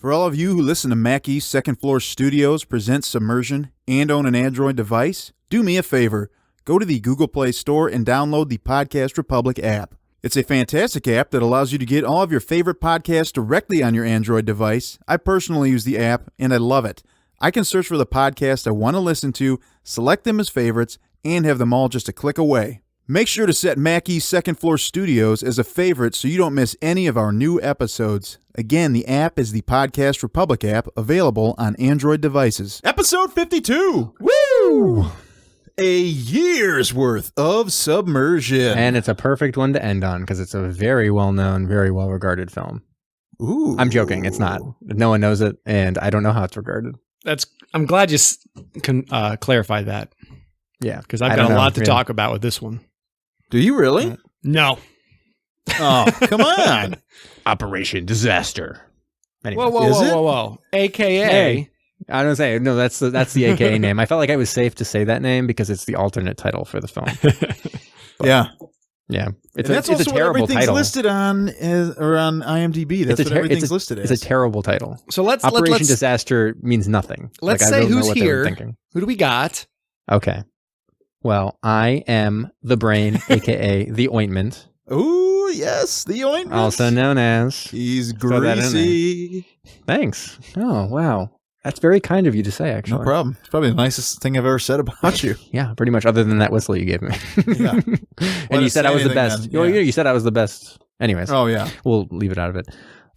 For all of you who listen to Mac East Second Floor Studios present Submersion and own an Android device, do me a favor. Go to the Google Play Store and download the Podcast Republic app. It's a fantastic app that allows you to get all of your favorite podcasts directly on your Android device. I personally use the app, and I love it. I can search for the podcast I want to listen to, select them as favorites, and have them all just a click away. Make sure to set Mac East Second Floor Studios as a favorite so you don't miss any of our new episodes. Again, the app is the Podcast Republic app, available on Android devices. Episode 52! Woo! A year's worth of Submersion. And it's a perfect one to end on because it's a very well-known, very well-regarded film. Ooh. I'm joking. It's not. No one knows it, and I don't know how it's regarded. I'm glad you can clarify that. Yeah. Because I've got a lot to talk about with this one. Do you really? No. Oh, come on. Operation Disaster. Anyway. Whoa. AKA. Hey, I don't say no. That's the AKA name. I felt like I was safe to say that name because it's the alternate title for the film. Yeah. It's that's a terrible what everything's title. Listed on IMDb. That's what everything's listed as. It's a terrible title. So Operation Disaster means nothing. Let's say who's here. Who do we got? Okay. Well, I am the brain, aka the ointment. Ooh, yes, the ointment. Also known as. He's greasy. Thanks. Oh, wow. That's very kind of you to say, actually. No problem. It's probably the nicest thing I've ever said about you. Yeah, pretty much, other than that whistle you gave me. Yeah. And you said I was the best. Yeah. You said I was the best. Anyways. Oh, yeah. We'll leave it out of it.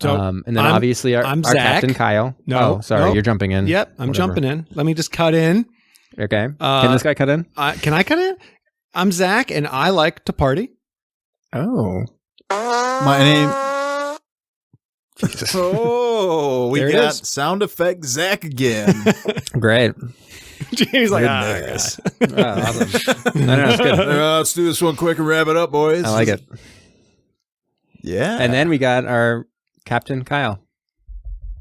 So, and then obviously our Zach. Captain Kyle. No. Oh, sorry. You're jumping in. Yep, I'm jumping in. Let me just cut in. Okay. Can this guy cut in? Can I cut in? I'm Zach, and I like to party. Oh. My name... Oh, we got sound effect Zach again. Great. He's like, Goodness. Awesome. No, it's good. Let's do this one quick and wrap it up, boys. I like it. Yeah. And then we got our Captain Kyle.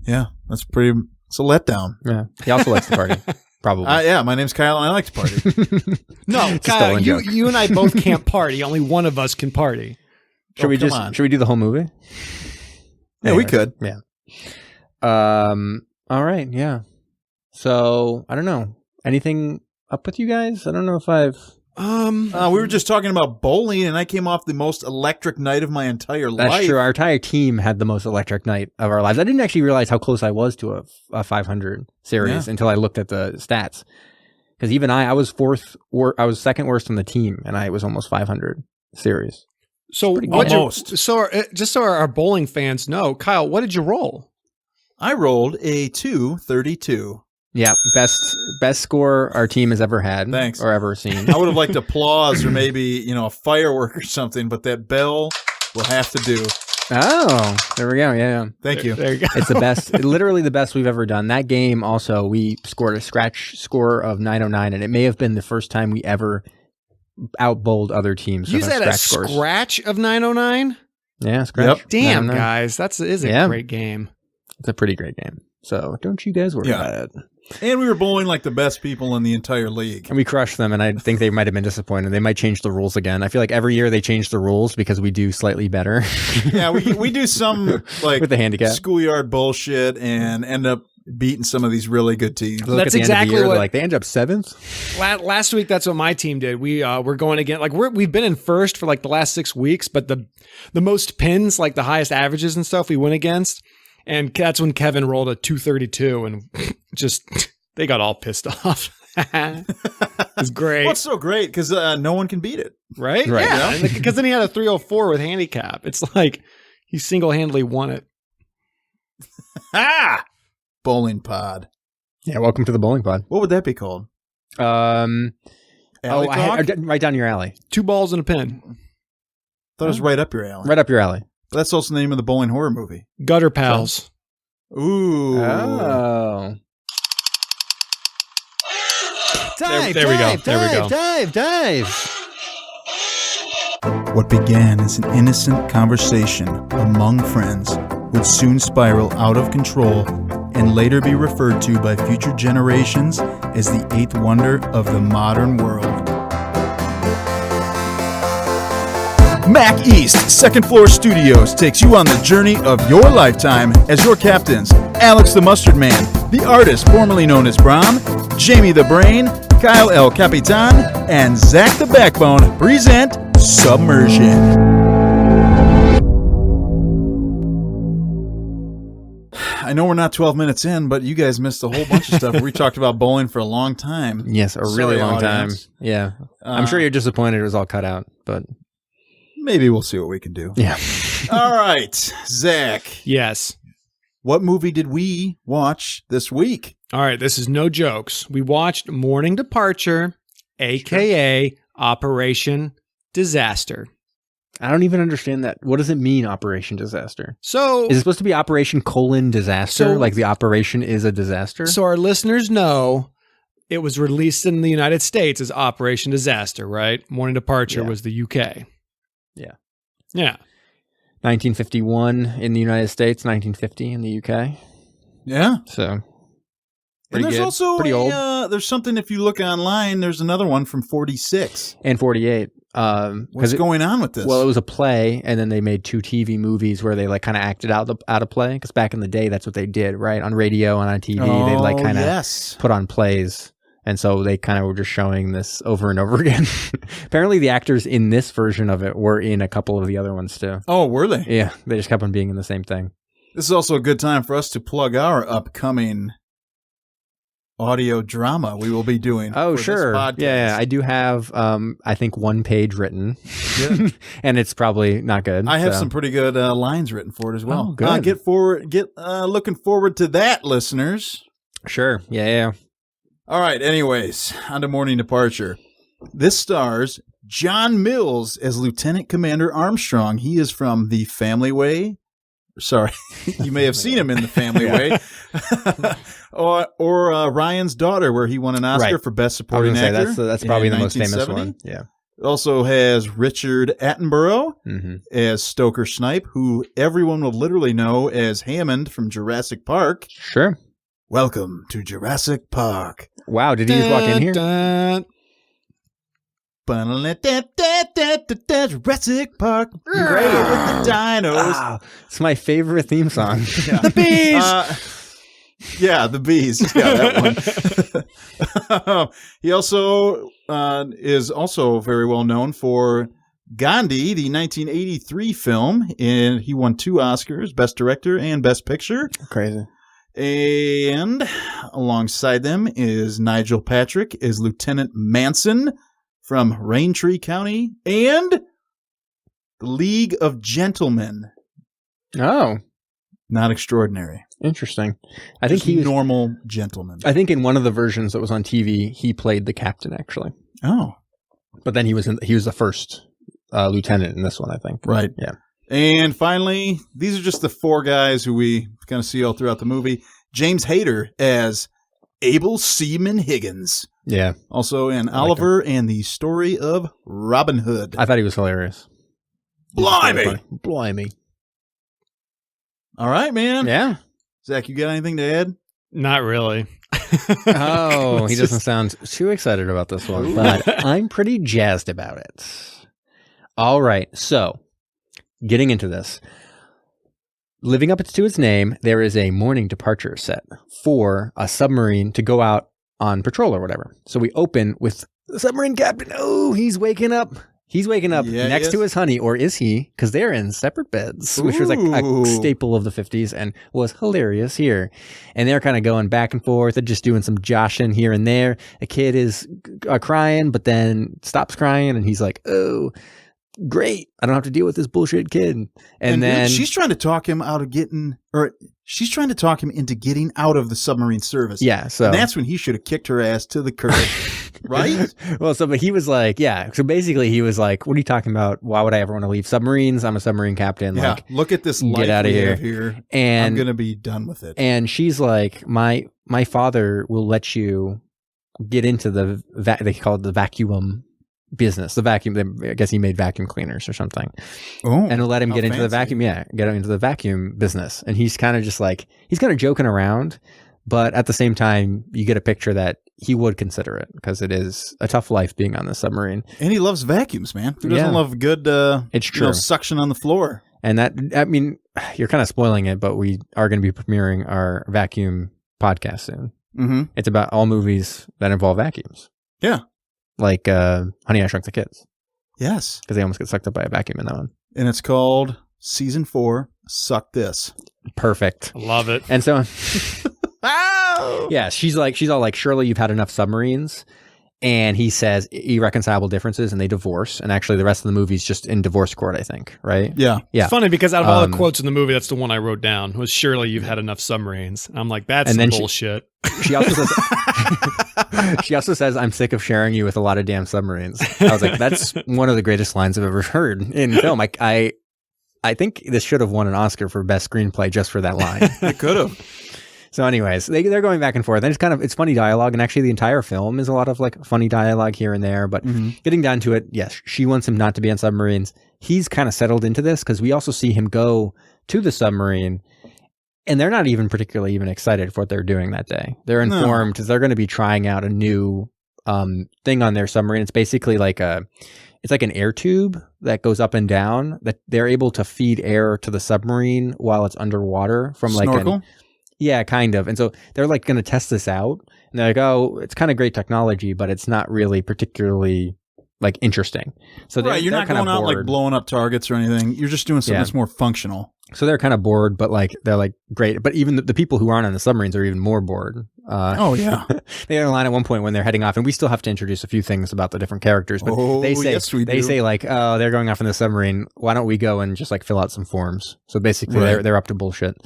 Yeah, it's a letdown. Yeah. He also likes to party. Probably. Yeah, my name's Kyle, and I like to party. No, Kyle, you and I both can't party. Only one of us can party. Should we do the whole movie? Yeah, we could. Yeah. All right. Yeah. So I don't know. Anything up with you guys? I don't know if I've. We were just talking about bowling, and I came off the most electric night of my entire life. That's true. Our entire team had the most electric night of our lives. I didn't actually realize how close I was to a 500 series until I looked at the stats. Because even I was I was second worst on the team, and I was almost 500 series. So almost. Just so our bowling fans know, Kyle, what did you roll? I rolled a 232. Yeah, best score our team has ever had. Thanks. Or ever seen. I would have liked applause or maybe, a firework or something, but that bell will have to do. Oh, there we go. Yeah. Thank you. There you go. It's the best, literally the best we've ever done. That game also, we scored a scratch score of 909, and it may have been the first time we ever outbowled other teams. You said a scratch of 909? Yeah, scratch. Yep. Damn, guys, that is a great game. It's a pretty great game. So don't you guys worry about it. And we were bowling like the best people in the entire league. And we crushed them, and I think they might have been disappointed. They might change the rules again. I feel like every year they change the rules because we do slightly better. Yeah, we do some like with the handicap schoolyard bullshit and end up beating some of these really good teams. That's exactly what they end up 7th. Last week, that's what my team did. We're going again. Like we've been in first for like the last 6 weeks, but the most pins, like the highest averages and stuff, we went against. And that's when Kevin rolled a 232 and just, they got all pissed off. It's great. What's so great? Because no one can beat it. Right? Yeah. Because then he had a 304 with handicap. It's like he single-handedly won it. Bowling pod. Yeah, welcome to the bowling pod. What would that be called? Write down your alley. 2 balls and a pin. Thought it was right up your alley. Right up your alley. That's also the name of the bowling horror movie. Gutter Pals. Ooh. Oh. There we go. Dive. What began as an innocent conversation among friends would soon spiral out of control and later be referred to by future generations as the 8th wonder of the modern world. Mac East Second Floor Studios takes you on the journey of your lifetime as your captains, Alex the Mustard Man, the artist formerly known as Brom, Jamie the Brain, Kyle El Capitan, and Zach the Backbone present Submersion. I know we're not 12 minutes in, but you guys missed a whole bunch of stuff. We talked about bowling for a long time. Yes, a really long audience. time. Yeah. I'm sure you're disappointed it was all cut out, but maybe we'll see what we can do. yeah. All right, Zach. Yes. What movie did we watch this week? All right, this is no jokes. We watched Morning Departure, a.k.a. Operation Disaster. I don't even understand that. What does it mean, Operation Disaster? So, Is it supposed to be Operation Disaster? Like the operation is a disaster? so our listeners know it was released in the United States as Operation Disaster, right? Morning Departure Yeah. was the UK. Yeah. Yeah. 1951 in the United States, 1950 in the UK. Yeah. So, And pretty there's good. also Pretty old. there's something if you look online, there's another one from 46. And 48. What's going on with this? Well, it was a play, and then they made 2 TV movies where they like kind of acted out a play. Because back in the day, that's what they did, right? On radio and on TV, they like kind of put on plays, and so they kind of were just showing this over and over again. Apparently, the actors in this version of it were in a couple of the other ones too. Oh, were they? Yeah, they just kept on being in the same thing. This is also a good time for us to plug our upcoming audio drama we will be doing. Oh, for sure. This podcast. Yeah, I do have, I think 1 page written, Yeah. and it's probably not good. I have so. some pretty good lines written for it as well. Oh, good. Looking forward to that, listeners. Sure. Yeah. All right. Anyways, on to Morning Departure. This stars John Mills as Lieutenant Commander Armstrong. He is from The Family Way. Sorry, you may have seen him in The Family Way, or Ryan's Daughter, where he won an Oscar Right. for Best I Supporting was going to Actor. say that's probably in the most famous 1970. one. Yeah. It also has Richard Attenborough Mm-hmm. as Stoker Snipe, who everyone will literally know as Hammond from Jurassic Park. Sure. Welcome to Jurassic Park. Wow. Did he just walk in here? Dun, Jurassic Park. Great with the dinos. Wow. It's my favorite theme song. The bees! Yeah, the bees. Yeah, that one. He also is also very well known for Gandhi, the 1983 film, and he won 2 Oscars, Best Director and Best Picture. Crazy. And alongside them is Nigel Patrick as Lieutenant Manson from Raintree County and the League of Gentlemen. Oh, Not extraordinary. interesting. I think Just he was, normal gentlemen. I think in one of the versions that was on TV, he played the captain actually. Oh, But then he was the first lieutenant in this one, I think. right. Yeah. And finally, these are just the 4 guys who we kind of see all throughout the movie. James Hayter as Abel Seaman Higgins. Yeah. Also in like Oliver and the Story of Robin Hood. I thought he was hilarious. Blimey! Blimey. All right, man. Yeah. Zach, you got anything to add? Not really. Oh, he doesn't sound too excited about this one, but I'm pretty jazzed about it. All right. So, getting into this. Living up to its name, there is a morning departure set for a submarine to go out on patrol or whatever. So we open with the submarine captain. Oh, he's waking up. He's waking up Yeah, next he to is. his honey, or is he? Because they're in separate beds, which was like Ooh. a staple of the 50s and was hilarious here. And they're kind of going back and forth. They're just doing some joshing here and there. A kid is crying, but then stops crying, and he's like, oh, great. I don't have to deal with this bullshit kid. And then she's trying to talk him out of she's trying to talk him into getting out of the submarine service. yeah, so And that's when he should have kicked her ass to the curb. Right? but he was like, yeah. So basically, he was like, "What are you talking about? Why would I ever want to leave submarines? I'm a submarine captain. Yeah. Like, Look at this life get outta we here." have here. I'm and going to be done with it. and she's like, my father will let you get into the they call it the vacuum business. The vacuum. I guess he made vacuum cleaners or something, Oh, and he'll let him how get into the fancy. vacuum. Yeah, get him into the vacuum business. And he's kind of just like he's kind of joking around. But at the same time, you get a picture that he would consider it because it is a tough life being on the submarine. And he loves vacuums, man. Who doesn't love good it's true. Suction on the floor? And that, I mean, you're kind of spoiling it, but we are going to be premiering our vacuum podcast soon. Mm-hmm. It's about all movies that involve vacuums. Yeah. Like Honey, I Shrunk the Kids. Yes. Because they almost get sucked up by a vacuum in that one. And it's called Season 4, Suck This. Perfect. Love it. And so, Ow! yeah, she's all like, surely you've had enough submarines. And he says irreconcilable differences, and they divorce. And actually, the rest of the movie is just in divorce court, I think, right? Yeah. It's funny because out of all the quotes in the movie, that's the one I wrote down, was surely you've had enough submarines. I'm like, that's some bullshit. She also says, she also says, I'm sick of sharing you with a lot of damn submarines. I was like, that's one of the greatest lines I've ever heard in film. I think this should have won an Oscar for best screenplay just for that line. It could have. So anyways, they're going back and forth, and it's funny dialogue, and actually the entire film is a lot of like funny dialogue here and there, but getting down to it, yes, she wants him not to be on submarines. He's kind of settled into this because we also see him go to the submarine, and they're not even particularly even excited for what they're doing that day. They're informed because they're going to be trying out a new thing on their submarine. It's basically like it's like an air tube that goes up and down that they're able to feed air to the submarine while it's underwater from Snorkel? Yeah, kind of. And so they're like going to test this out. And they're like, oh, it's kind of great technology, but it's not really particularly like interesting. So you're not going out like blowing up targets or anything. You're just doing something that's more functional. So they're kind of bored, but like they're like, great. But even the people who aren't on the submarines are even more bored. They had a line at one point when they're heading off, and we still have to introduce a few things about the different characters. But they say like, oh, they're going off in the submarine. Why don't we go and just like fill out some forms? So basically, they're up to bullshit.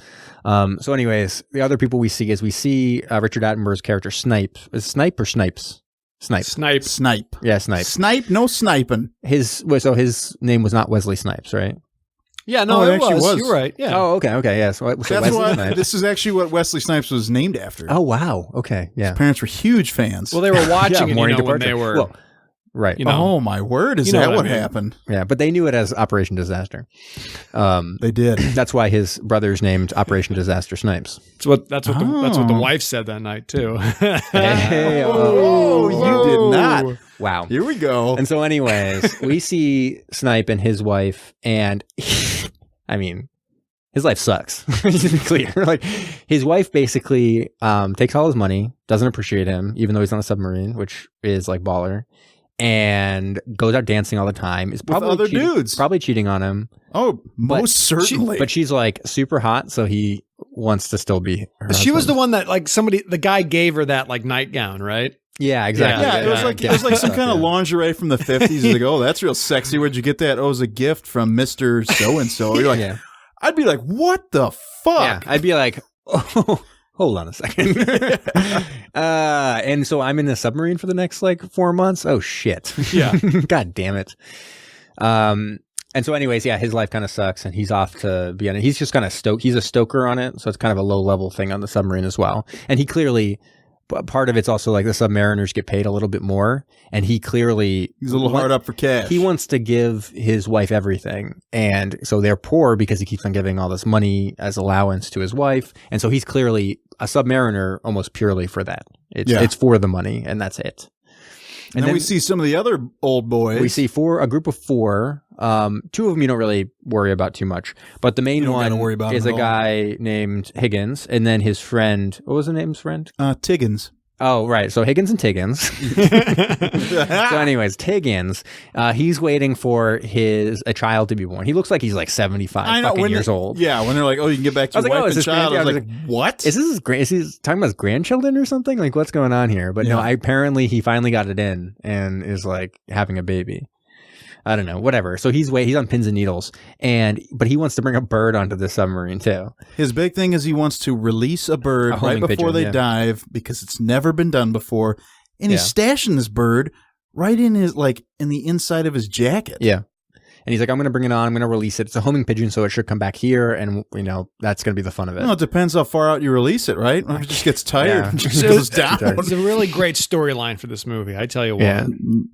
So anyways, the other people we see Richard Attenborough's character Snipe. Is Snipe or Snipes? Snipe. Yeah, Snipe. Snipe, no sniping. His name was not Wesley Snipes, right? Yeah, no, it actually was. You're right. Yeah. Oh, okay, yeah. So that's why this is actually what Wesley Snipes was named after. Oh, wow. Okay, yeah. His parents were huge fans. Well, they were watching it, when they were. Well, right. Oh my word! Is that what happened? Yeah, but they knew it as Operation Disaster. They did. That's why his brother's named Operation Disaster Snipes. That's what the wife said that night too. Hey, you did not. Wow. Here we go. And so anyways, we see Snipe and his wife, and I mean, his life sucks. Just to be clear. Like, his wife basically takes all his money, doesn't appreciate him, even though he's on a submarine, which is like baller, and goes out dancing all the time. Is probably with other dudes. Probably cheating on him. Oh, most certainly. But she's like super hot, so he wants to still be her husband. She was the one that like the guy gave her that like nightgown, right? Yeah, exactly. Yeah, it was like some kind of lingerie from the 50s. He's like, oh, that's real sexy. Where'd you get that? Oh, it was a gift from Mr. So-and-so. You're like, I'd be like, what the fuck? Yeah, I'd be like, oh, hold on a second. And so I'm in the submarine for the next like 4 months. Oh, shit. Yeah. God damn it. And so anyways, yeah, his life kind of sucks, and he's off to be on it. He's just kind of he's a stoker on it, so it's kind of a low-level thing on the submarine as well. And he clearly... But part of it's also like the submariners get paid a little bit more, and he's a little hard up for cash. He wants to give his wife everything, and so they're poor because he keeps on giving all this money as allowance to his wife, and so he's clearly a submariner almost purely for that. It's for the money, and that's it. And then we see some of the other old boys. We see a group of four. Two of them you don't really worry about too much, but the main one is a guy named Higgins, and then his friend. What was the name's friend? Tiggins. Oh, right. So Higgins and Tiggins. So anyways, Tiggins, he's waiting for a child to be born. He looks like he's like 75 years old. Yeah, when they're like, oh, you can get back to your wife and child. I was like, what? Is he talking about his grandchildren or something? Like, what's going on here? But no, apparently he finally got it in and is like having a baby. I don't know, whatever. So he's on pins and needles, but he wants to bring a bird onto the submarine too. His big thing is he wants to release a bird right before they dive because it's never been done before, and he's stashing this bird right in his in the inside of his jacket. Yeah, And he's like, I'm going to bring it on. I'm going to release it. It's a homing pigeon, so it should come back here. And, that's going to be the fun of it. Well, it depends how far out you release it, right? It just gets tired. Yeah. It just goes down. It's a really great storyline for this movie. I tell you what. Yeah.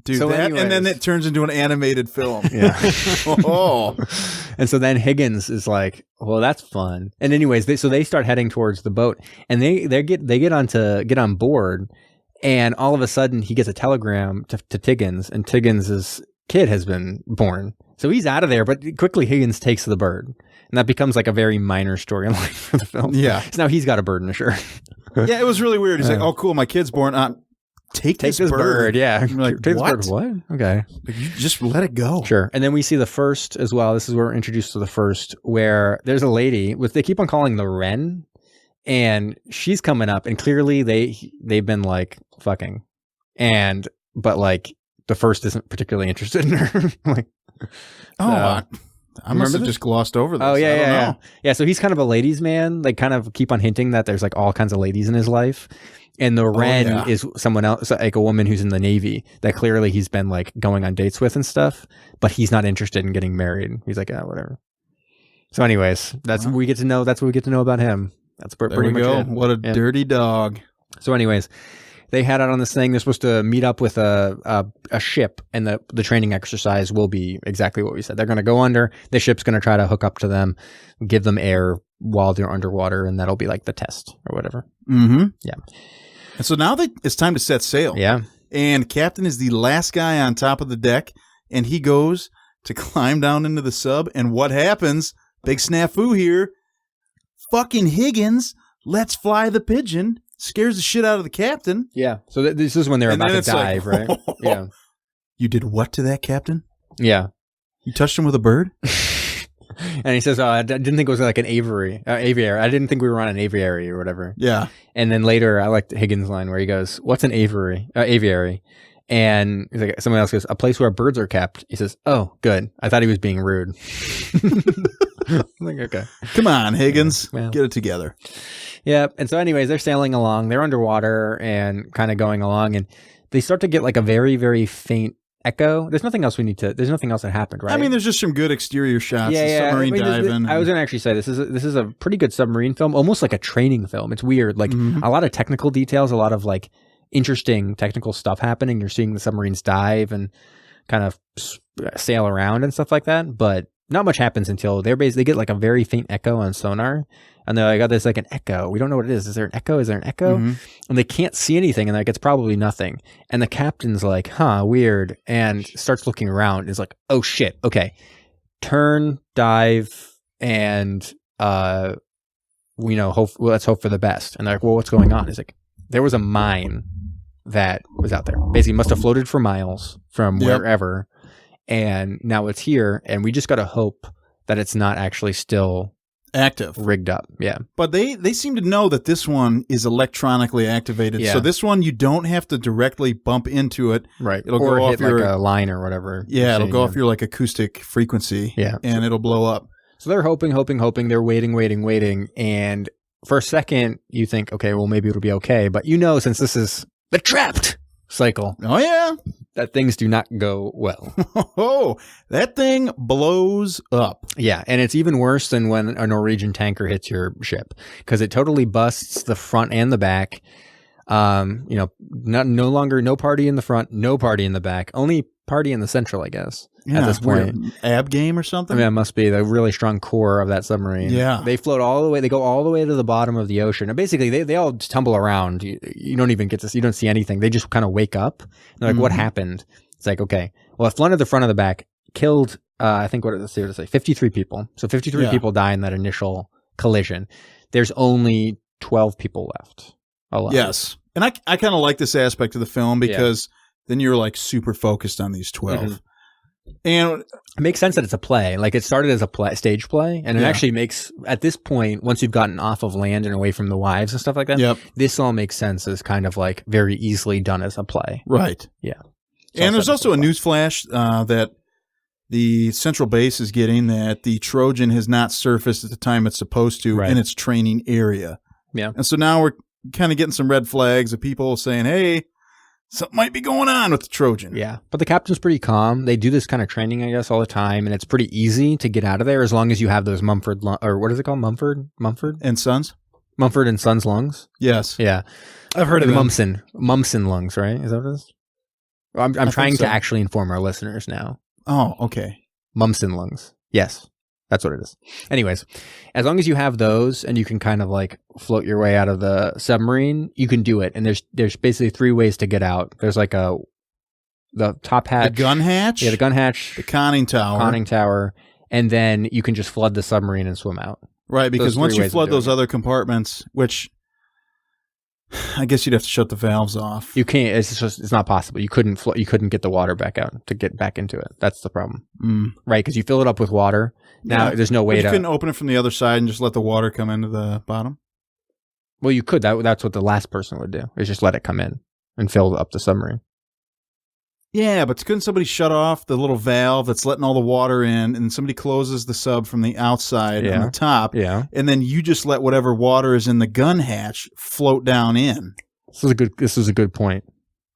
Dude, So and then anyways. it turns into an animated film. Yeah. Oh. And so then Higgins is like, well, that's fun. And anyways, they start heading towards the boat, and they get on board, and all of a sudden he gets a telegram to Tiggins, and Tiggins' kid has been born. So he's out of there, but quickly Higgins takes the bird, and that becomes like a very minor storyline for the film. Yeah. So now he's got a bird in a shirt. Yeah, it was really weird. He's like, oh, cool, my kid's born. Take this bird. Yeah. I'm like, Take this what? bird. What? Okay. Like, you just let it go. Sure. And then we see the first as well. This is where we're introduced to the first, where there's a lady, which they keep on calling the Wren, and she's coming up, and clearly they've been like fucking, but like the first isn't particularly interested in her. Like, I must have just glossed over this. Oh yeah, I don't know. yeah. So he's kind of a ladies' man. They kind of keep on hinting that there's like all kinds of ladies in his life. And the Wren is someone else, like a woman who's in the Navy that clearly he's been like going on dates with and stuff, but he's not interested in getting married. He's like, whatever. So anyways, that's what we get to know. That's what we get to know about him. That's pretty much it. What a dirty dog. So anyways, they head out on this thing. They're supposed to meet up with a ship, and the training exercise will be exactly what we said. They're going to go under. The ship's going to try to hook up to them, give them air while they're underwater, and that'll be like the test or whatever. Mm-hmm. Yeah. And so now it's time to set sail. Yeah. And Captain is the last guy on top of the deck, and he goes to climb down into the sub. And what happens? Big snafu here. Fucking Higgins lets fly the pigeon, scares the shit out of the captain. Yeah. So this is when they're And about then to it's like, dive, right? Yeah. You did what to that captain? Yeah. You touched him with a bird? And he says, I didn't think it was like an aviary. I didn't think we were on an aviary or whatever. Yeah. And then later, I liked Higgins' line where he goes, what's an aviary? And he's like, someone else goes, a place where birds are kept. He says, oh, good. I thought he was being rude. I'm like, okay. Come on, Higgins. Yeah, well. Get it together. Yeah. And so anyways, they're sailing along. They're underwater and kind of going along. And they start to get like a very, very faint echo. There's nothing else there's nothing else that happened, right? I mean, there's just some good exterior shots. Yeah. Submarine diving. I was going to actually say this is a pretty good submarine film, almost like a training film. It's weird. Like a lot of technical details, a lot of like interesting technical stuff happening. You're seeing the submarines dive and kind of sail around and stuff like that, but not much happens until they get like a very faint echo on sonar, and they're like, oh, there's like an echo. We don't know what it is. Is there an echo? And they can't see anything, and like it's probably nothing. And the captain's like, weird, and starts looking around. Is like, oh shit, okay, turn, dive, and let's hope for the best. And they're like, well, what's going on? He's like, there was a mine that was out there. Basically, must have floated for miles from wherever, and now it's here, and we just got to hope that it's not actually still active, rigged up. Yeah. But they seem to know that this one is electronically activated. Yeah. So this one, you don't have to directly bump into it. Right. It'll or go hit off your like a line or whatever. Yeah, it'll go off your like acoustic frequency. Yeah. And it'll blow up. So they're hoping. They're waiting. And for a second, you think, okay, well, maybe it'll be okay. But since this is the trapped cycle. Oh, yeah. That things do not go well. Oh, that thing blows up. Yeah, and it's even worse than when a Norwegian tanker hits your ship, because it totally busts the front and the back. No longer no party in the front, no party in the back, only party in the central, I guess. Yeah, at this point, ab game or something. I mean, it must be the really strong core of that submarine. Yeah, they float all the way. They go all the way to the bottom of the ocean, and basically they all tumble around. You don't even get to. You don't see anything. They just kind of wake up. They're like, what happened? It's like, okay, well, it flooded the front of the back, killed. I think let's say 53 people. So 53 people die in that initial collision. There's only 12 people left alive. Yes, and I kind of like this aspect of the film because then you're like super focused on these 12. And it makes sense that it's a play. Like it started as a stage play, and it actually makes, at this point, once you've gotten off of land and away from the wives and stuff like that, this all makes sense as kind of like very easily done as a play. Right. Yeah. And there's also a news flash that the central base is getting that the Trojan has not surfaced at the time it's supposed to in its training area. Yeah. And so now we're kind of getting some red flags of people saying, hey, Something might be going on with the Trojan. Yeah. But the captain's pretty calm. They do this kind of training, I guess, all the time. And it's pretty easy to get out of there as long as you have those or what is it called? Mumford And Sons? Mumford and Sons lungs? Yes. Yeah. I've heard of them. Mumson lungs, right? Is that what it is? I'm trying to actually inform our listeners now. Oh, okay. Mumson lungs. Yes. That's what it is. Anyways, as long as you have those and you can kind of like float your way out of the submarine, you can do it. And there's basically 3 ways to get out. There's like the top hatch. The gun hatch? Yeah, the gun hatch. The conning tower. And then you can just flood the submarine and swim out. Right, because Those once 3 you ways of flood doing those other compartments, which I guess you'd have to shut the valves off. You can't. It's not possible. You couldn't get the water back out to get back into it. That's the problem, right? Because you fill it up with water. Now there's no way you couldn't open it from the other side and just let the water come into the bottom. Well, you could. That's what the last person would do. Is just let it come in and fill up the submarine. Yeah, but couldn't somebody shut off the little valve that's letting all the water in, and somebody closes the sub from the outside on the top, and then you just let whatever water is in the gun hatch float down in? This is a good point.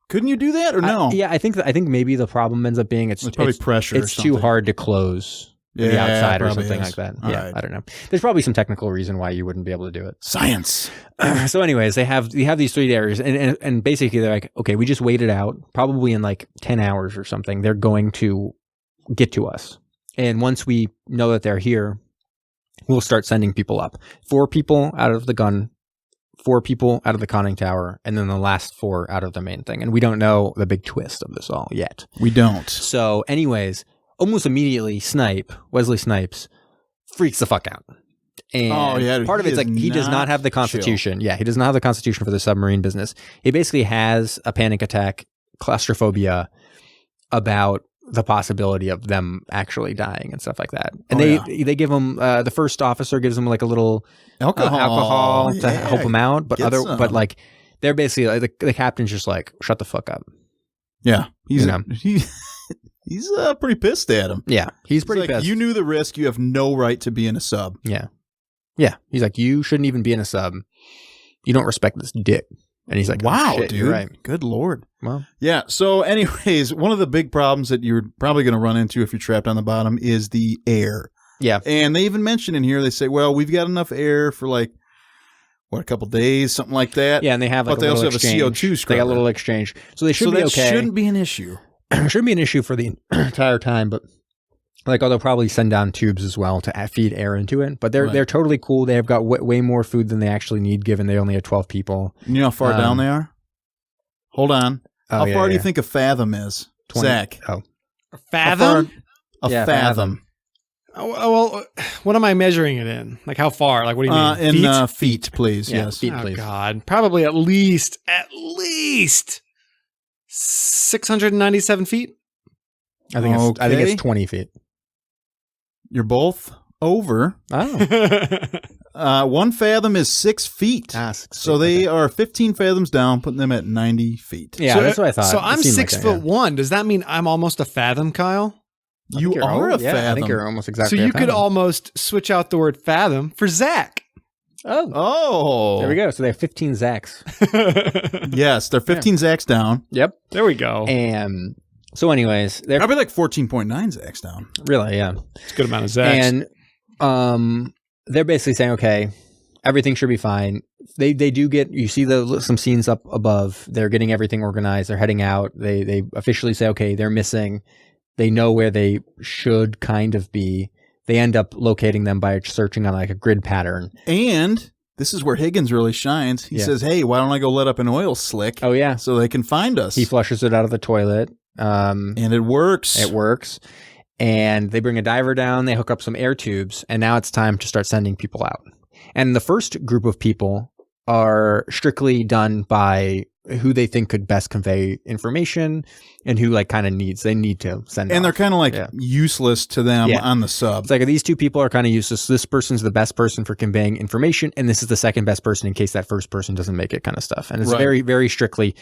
Couldn't you do that or no? I think maybe the problem ends up being it's probably pressure. It's too hard to close the outside or something like that. Right. I don't know. There's probably some technical reason why you wouldn't be able to do it. Science. So anyways, you have these 3 areas and basically they're like, okay, we just waited out probably in like 10 hours or something. They're going to get to us. And once we know that they're here, we'll start sending people up. 4 people out of the gun, 4 people out of the conning tower, and then the last 4 out of the main thing. And we don't know the big twist of this all yet. We don't. So anyways, almost immediately Wesley Snipes freaks the fuck out. And part of it's like he does not have the constitution. Chill. Yeah, he does not have the constitution for the submarine business. He basically has a panic attack, claustrophobia about the possibility of them actually dying and stuff like that. And they give him the first officer gives him like a little alcohol to help him out, but like they're basically like, the captain's just like shut the fuck up. Yeah, he's pretty pissed at him. Yeah, he's pretty pissed. You knew the risk. You have no right to be in a sub. Yeah. Yeah. He's like, you shouldn't even be in a sub. You don't respect this dick. And he's like, wow, shit, dude. You're right. Good Lord. Well, yeah. So anyways, one of the big problems that you're probably going to run into if you're trapped on the bottom is the air. Yeah. And they even mention in here, they say, well, we've got enough air for like, a couple days, something like that. Yeah. And they have like but they also have a CO2 scrubber. They got a little exchange. So they should be okay. Shouldn't be an issue. Shouldn't be an issue for the entire time, but like, they'll probably send down tubes as well to feed air into it. But they're totally cool. They have got way more food than they actually need, given they only have 12 people. You know how far down they are? Hold on. How far do you think a fathom is? 20. Zach. A fathom? A fathom. Oh, well, what am I measuring it in? Like how far? Like what do you mean? In feet, please. Yeah, yes. Feet, please. Oh, God. Probably at least 697 feet. I think it's 20 feet. You're both over. Oh. 1 fathom is 6 feet. So they are 15 fathoms down, putting them at 90 feet. Yeah, that's what I thought. So I'm 6'1". Does that mean I'm almost a fathom, Kyle? You are a fathom. I think you're almost exactly so you could almost switch out the word fathom for Zach. Oh. There we go. So they have 15 Zacs. Yes, they're 15 Zacs down. Yep. There we go. And so anyways, they're probably like 14.9 Zacs down. Really, yeah. It's a good amount of Zacs. And they're basically saying, okay, everything should be fine. They do get, you see some scenes up above. They're getting everything organized. They're heading out. They officially say, okay, they're missing. They know where they should kind of be. They end up locating them by searching on like a grid pattern. And this is where Higgins really shines. He says, hey, why don't I go let up an oil slick? Oh, yeah. So they can find us. He flushes it out of the toilet. And it works. It works. And they bring a diver down. They hook up some air tubes. And now it's time to start sending people out. And the first group of people are strictly done by who they think could best convey information and who like kind of they need to send. And they're kind of like useless to them on the sub. It's like these 2 people are kind of useless. This person's the best person for conveying information. And this is the second best person in case that first person doesn't make it kind of stuff. And it's very, very strictly,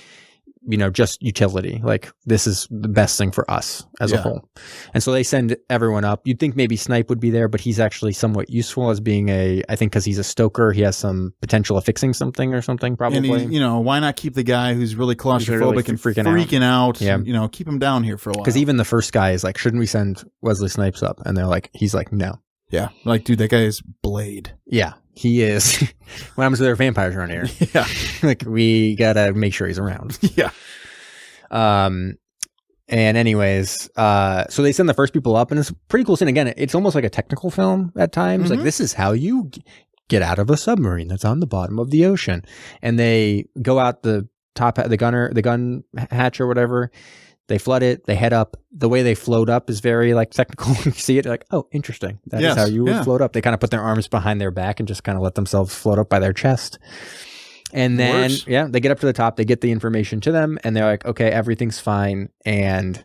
just utility. Like, this is the best thing for us as a whole. And so they send everyone up. You'd think maybe Snipe would be there, but he's actually somewhat useful as being I think because he's a stoker, he has some potential of fixing something or something, probably. And why not keep the guy who's really claustrophobic and freaking out? Yeah. Keep him down here for a while. Because even the first guy is like, shouldn't we send Wesley Snipes up? And he's like, no. Yeah. Like, dude, that guy is Blade. Yeah, he is. What happens if there are vampires around here? Yeah. Like, we gotta make sure he's around. Yeah. And anyways, so they send the first people up, and it's a pretty cool scene. Again, it's almost like a technical film at times. Like, this is how you get out of a submarine that's on the bottom of the ocean. And they go out the gun hatch or whatever. They flood it. They head up. The way they float up is very like technical. You see it, like, oh, interesting. That is how you would float up. They kind of put their arms behind their back and just kind of let themselves float up by their chest. And then, they get up to the top. They get the information to them, and they're like, okay, everything's fine, and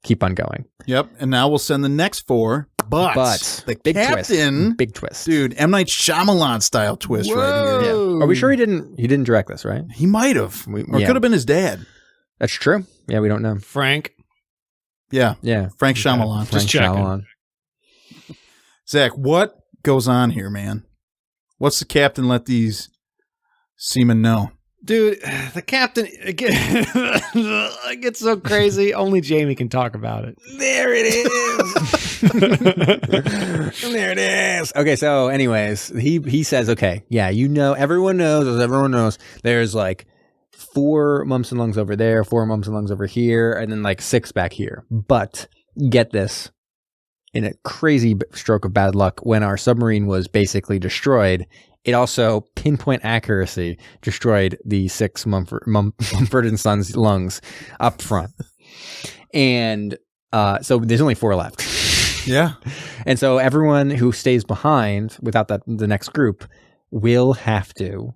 keep on going. Yep. And now we'll send the next 4. But the big captain, big twist, dude. M. Night Shyamalan style twist right here. Yeah. Are we sure he didn't direct this? Right? He might have, or it could have been his dad. That's true. Yeah, we don't know. Frank. Yeah. Frank Shyamalan. Just checking. Zach, what goes on here, man? What's the captain let these seamen know? Dude, the captain, it gets so crazy. Only Jamie can talk about it. There it is. There it is. Okay, so anyways, he says, okay, yeah, everyone knows, there's like 4 mumps and lungs over there, 4 mumps and lungs over here, and then like 6 back here. But get this, in a crazy stroke of bad luck, when our submarine was basically destroyed, it also, pinpoint accuracy, destroyed the 6 Mumford & Sons lungs up front. And so there's only 4 left. Yeah. And so everyone who stays behind without the next group will have to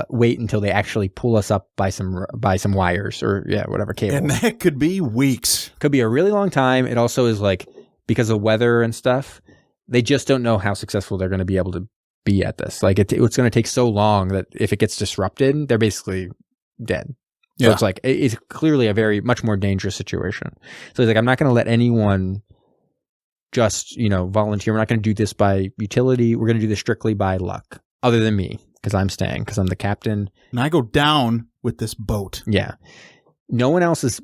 wait until they actually pull us up by some wires or whatever cables. And that could be weeks. Could be a really long time. It also is like, because of weather and stuff, they just don't know how successful they're going to be able to be at this. Like, it's going to take so long that if it gets disrupted, they're basically dead. So it's like, it's clearly a very much more dangerous situation. So he's like, I'm not going to let anyone just, volunteer. We're not going to do this by utility. We're going to do this strictly by luck, other than me, because I'm staying, because I'm the captain. And I go down with this boat. Yeah. No one else is,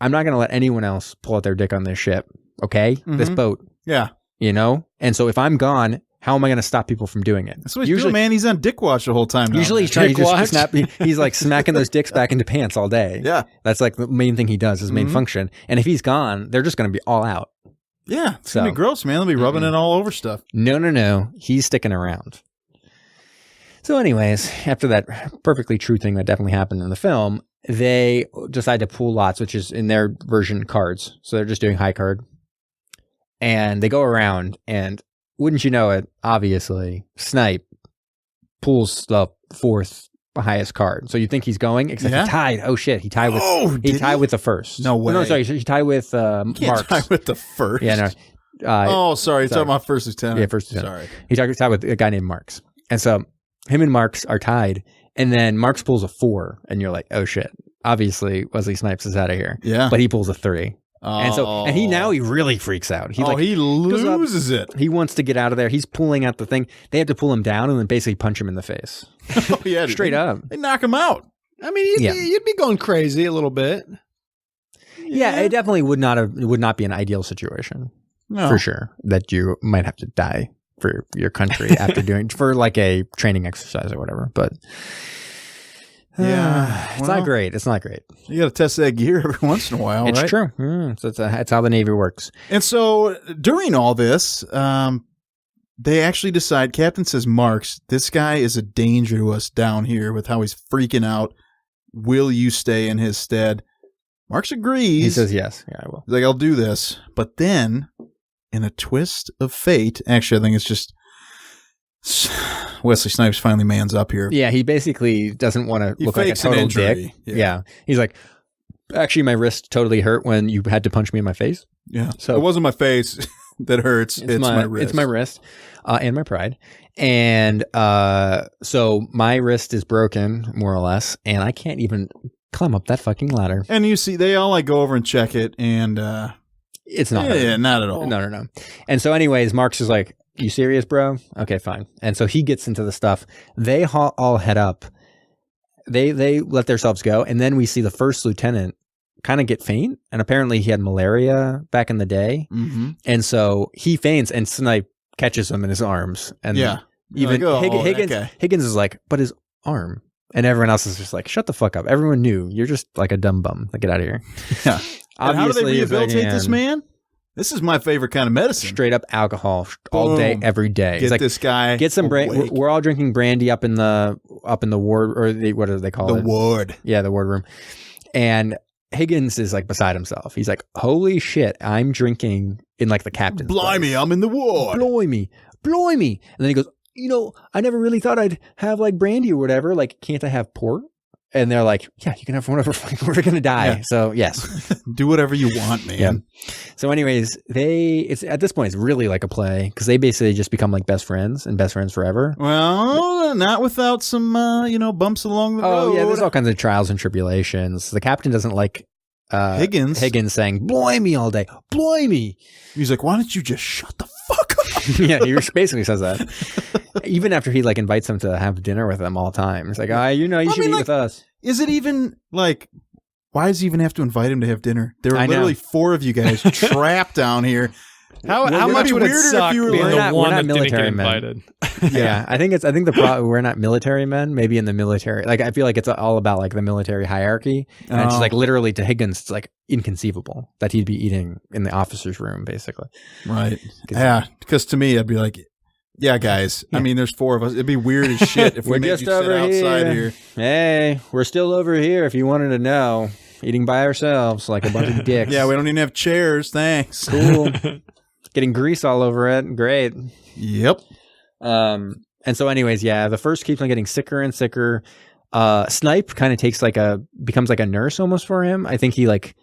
I'm not going to let anyone else pull out their dick on this ship. Okay? This boat. Yeah. And so if I'm gone, how am I going to stop people from doing it? That's what he's doing, man. He's on dick watch the whole time now. Usually he's trying to snap. He's like smacking those dicks back into pants all day. Yeah. That's like the main thing he does, his main function. And if he's gone, they're just going to be all out. Yeah. It's going to be gross, man. They'll be rubbing it all over stuff. No. He's sticking around. So anyways, after that perfectly true thing that definitely happened in the film, they decide to pool lots, which is in their version cards. So they're just doing high card. And they go around, and wouldn't you know it, obviously, Snipe pulls the 4th highest card. So you think he's going, except he tied. Oh shit, he tied with with the first. No way. No, sorry, he tied with Marks. Tie with the first. Yeah, no. Sorry, you're talking about first lieutenant. Yeah, first lieutenant. Sorry. He tied with a guy named Marks. And so him and Marks are tied, and then Marks pulls a 4, and you're like, oh shit. Obviously, Wesley Snipes is out of here. Yeah. But he pulls a 3. And he really freaks out. He loses it. He wants to get out of there. He's pulling out the thing. They have to pull him down and then basically punch him in the face. Oh yeah, straight up. They knock him out. I mean, you'd be going crazy a little bit. Yeah, it definitely would not be an ideal situation. No. For sure, that you might have to die for your country after doing for like a training exercise or whatever. But it's not great. It's not great. You got to test that gear every once in a while, it's right? True. So it's how the Navy works. And so during all this, they actually decide, Captain says, Marks, this guy is a danger to us down here with how he's freaking out. Will you stay in his stead? Marks agrees. He says, yes. Yeah, I will. He's like, I'll do this. But then, in a twist of fate, actually, I think it's just Wesley Snipes finally mans up here. Yeah, he basically doesn't want to look like a total dick. Yeah. He's like, actually, my wrist totally hurt when you had to punch me in my face. Yeah. So it wasn't my face. that hurts. It's my wrist. It's my wrist and my pride. And so my wrist is broken, more or less, and I can't even climb up that fucking ladder. And you see, they all like go over and check it, and it's not. Yeah, not at all. No. And so, anyways, Mark's is like, "You serious, bro? Okay, fine." And so he gets into the stuff. They all head up. They let themselves go, and then we see the first lieutenant kind of get faint, and apparently he had malaria back in the day, and so he faints, and Snipe catches him in his arms, and even Higgins is like, "But his arm," and everyone else is just like, "Shut the fuck up! Everyone knew you're just like a dumb bum. Like, get out of here." Yeah. And how do they rehabilitate this man? This is my favorite kind of medicine. Straight up alcohol all day, every day. Get this guy. Get some brandy. We're all drinking brandy up in the ward, or what do they call it? The ward. Yeah, the ward room. And Higgins is like beside himself. He's like, "Holy shit, I'm drinking in like the captain's Blimey, place. I'm in the ward. Blimey. And then he goes, I never really thought I'd have like brandy or whatever. Like, can't I have port? And they're like, yeah, you can have whatever. We're going to die. Yeah. So yes. Do whatever you want, man. Yeah. So anyways, it's at this point, it's really like a play because they basically just become like best friends and best friends forever. Well, not without some, bumps along the road. Oh yeah. There's all kinds of trials and tribulations. The captain doesn't like Higgins saying, "Blimey" all day. Blimey. He's like, why don't you just shut the fuck up? Yeah. He basically says that. Even after he like invites them to have dinner with them all the time. It's like, you should eat with us. Is it even like, why does he even have to invite him to have dinner? There are literally 4 of you guys trapped down here. How much would it suck if you were like, we're not military men. Yeah, I think the problem, we're not military men. Maybe in the military, like I feel like it's all about like the military hierarchy, and it's just like literally to Higgins, it's like inconceivable that he'd be eating in the officer's room, basically. Right? Yeah, because to me, I'd be like, yeah, guys. Yeah. I mean, there's 4 of us. It'd be weird as shit if we made you sit outside here. Hey, we're still over here. If you wanted to know, eating by ourselves like a bunch of dicks. Yeah, we don't even have chairs. Thanks. Cool. Getting grease all over it. Great. Yep. And so anyways, yeah, the first keeps on getting sicker and sicker. Snipe kind of becomes like a nurse almost for him. I think he like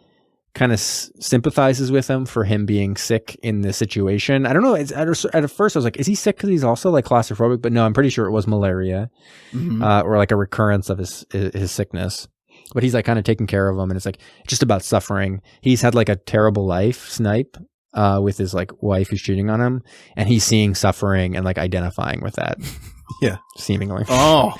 kind of sympathizes with him for him being sick in this situation. I don't know. At first I was like, is he sick because he's also like claustrophobic? But no, I'm pretty sure it was malaria or like a recurrence of his sickness. But he's like kind of taking care of him, and it's like just about suffering. He's had like a terrible life, Snipe. With his like wife who's cheating on him, and he's seeing suffering and like identifying with that. Yeah, seemingly. Oh.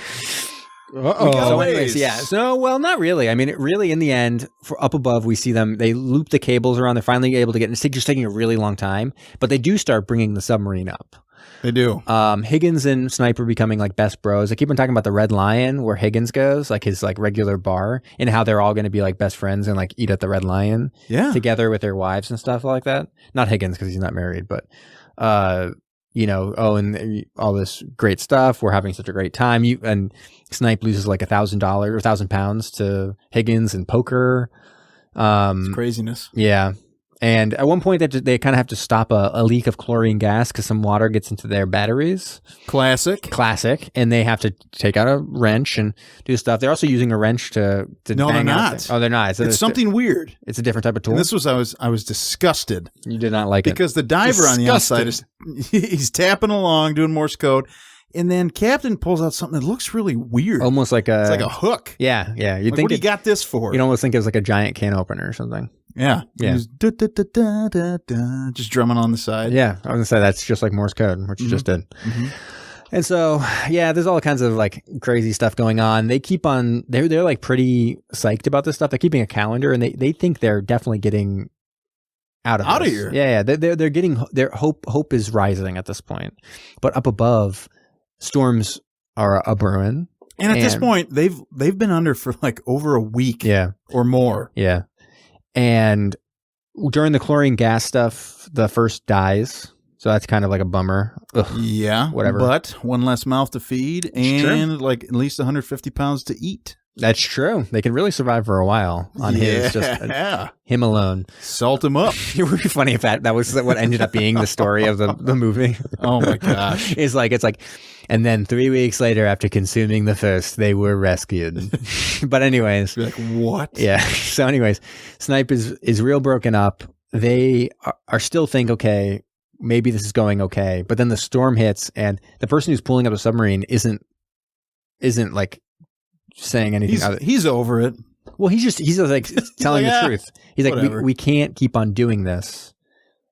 So anyways, yeah. So, well, not really. I mean, in the end, for up above, we see them. They loop the cables around. They're finally able to get. It's just taking a really long time, but they do start bringing the submarine up. They do. Higgins and Sniper becoming like best bros. I keep on talking about the Red Lion, where Higgins goes, like his like regular bar, and how they're all going to be like best friends and like eat at the Red Lion, together with their wives and stuff like that. Not Higgins because he's not married, but and all this great stuff. We're having such a great time. And Snipe loses like $1,000 or £1,000 to Higgins in poker. It's craziness. Yeah. And at one point, they kind of have to stop a leak of chlorine gas because some water gets into their batteries. Classic. And they have to take out a wrench and do stuff. They're also using a wrench to No, they're not. Oh, they're not. It's something weird. It's a different type of tool. And this was, I was disgusted. You did not like it. Because the diver on the outside he's tapping along, doing Morse code. And then Captain pulls out something that looks really weird. Almost like it's like a hook. Yeah. You'd think what do you got this for? You'd almost think it was like a giant can opener or something. Yeah. Just drumming on the side. Yeah. I was going to say that's just like Morse code, which you just did. Mm-hmm. And so, yeah, there's all kinds of like crazy stuff going on. They keep on, they're like pretty psyched about this stuff. They're keeping a calendar and they think they're definitely getting out of here. Yeah. They're getting, their hope is rising at this point. But up above, storms are a brewing. And at this point, they've been under for like over a week or more. Yeah. And during the chlorine gas stuff, the first dies. So that's kind of like a bummer. Ugh, yeah. Whatever. But one less mouth to feed and like at least 150 pounds to eat. That's true. They can really survive for a while on his, him alone. Salt him up. It would be funny if that was what ended up being the story of the movie. Oh my gosh. It's like, and then 3 weeks later after consuming the first, they were rescued. But anyways. You're like, what? Yeah. So anyways, Snipe is real broken up. They are still think, okay, maybe this is going okay. But then the storm hits, and the person who's pulling up the submarine isn't like saying anything. He's over it. Well, he's just like telling the truth. He's like, we can't keep on doing this.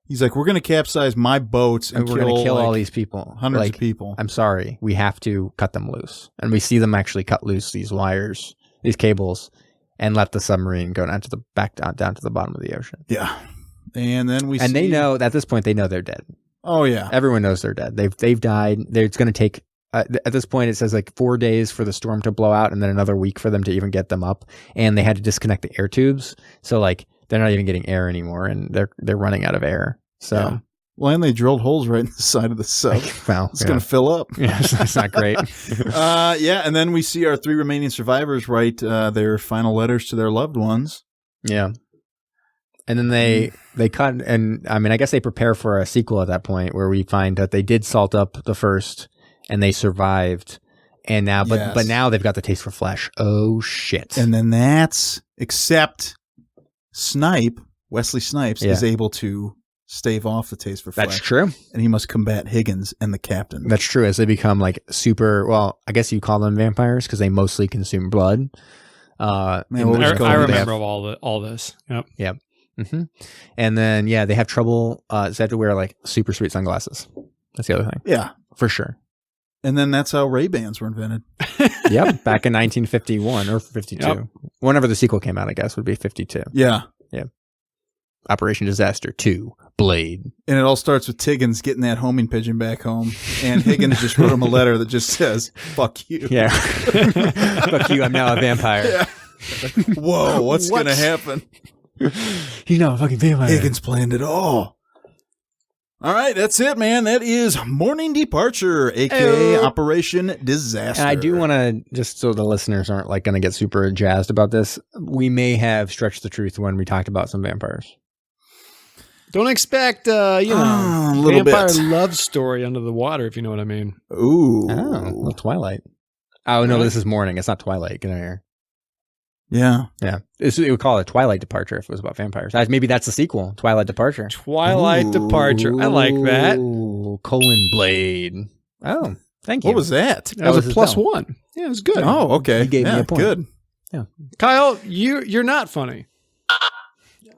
He's like, we're going to capsize my boats and we're going to kill all these people, hundreds of people. I'm sorry, we have to cut them loose, and we see them actually cut loose these wires, these cables, and let the submarine go down to the bottom of the ocean. Yeah, and then they know at this point they're dead. Oh yeah, everyone knows they're dead. They've died. It's going to take. At this point, it says like 4 days for the storm to blow out, and then another week for them to even get them up. And they had to disconnect the air tubes, so like they're not even getting air anymore, and they're running out of air. So, yeah. Well, and they drilled holes right in the side of the sub. Well, it's going to fill up. Yeah, that's not great. Yeah, and then we see our 3 remaining survivors write their final letters to their loved ones. Yeah, and then they cut, and I mean, I guess they prepare for a sequel at that point, where we find that they did salt up the first, and they survived, and now, but now they've got the taste for flesh. Oh shit! And then except Wesley Snipes is able to stave off the taste for flesh. That's true. And he must combat Higgins and the captain. That's true, as they become like super, well, I guess you call them vampires because they mostly consume blood. I remember all this. Yep. Yep. Mm-hmm. And then, they have trouble. They have to wear like super sweet sunglasses. That's the other thing. Yeah. For sure. And then that's how Ray-Bans were invented. Yep. Back in 1951 or 52. Yep. Whenever the sequel came out, I guess, would be 52. Yeah. Yeah. Operation Disaster 2, Blade. And it all starts with Higgins getting that homing pigeon back home. And Higgins just wrote him a letter that just says, fuck you. Yeah. Fuck you, I'm now a vampire. Yeah. Whoa, what's going to happen? He's now a fucking vampire. Higgins planned it all. All right, that's it, man. That is Morning Departure, a.k.a. Operation Disaster. And I do want to, just so the listeners aren't like going to get super jazzed about this, we may have stretched the truth when we talked about some vampires. Don't expect, vampire love story under the water, if you know what I mean. Ooh. Oh, Twilight. Oh, no, this is morning. It's not Twilight. Get out of here. Yeah. Yeah. It would call it Twilight Departure if it was about vampires. Maybe that's the sequel. Twilight Departure. Twilight Departure. I like that. Blade. Oh, thank you. What was that? That was a +1. Yeah, it was good. Oh, okay. You gave me a point. Good. Yeah. Kyle, you're not funny.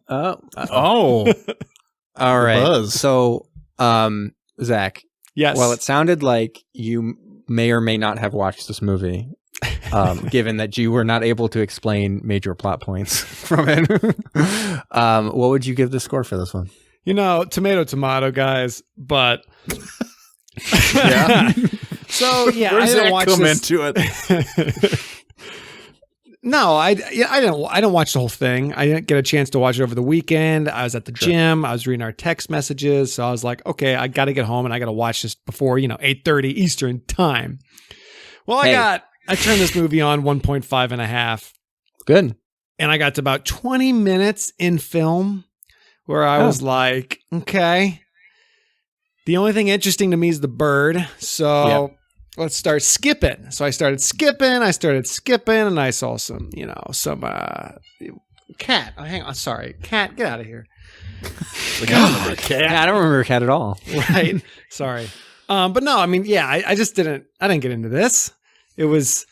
Oh. All right. Buzz. So, Zach. Yes. Well, it sounded like you may or may not have watched this movie. Given that you were not able to explain major plot points from it. What would you give the score for this one? Tomato, guys, but yeah. So yeah, Where's I didn't that watch come this. into it? No, I didn't watch the whole thing. I didn't get a chance to watch it over the weekend. I was at the gym. I was reading our text messages, so I was like, okay, I got to get home and I got to watch this before 8:30 Eastern time. Well, I turned this movie on 1.5 and a half. Good. And I got to about 20 minutes in film where I was like, okay, the only thing interesting to me is the bird. So let's start skipping. So I started skipping, and I saw some cat. Oh, hang on. Sorry. Cat, get out of here. Cat. I don't remember Cat at all. Right. Sorry. But no, I mean, I didn't get into this. It was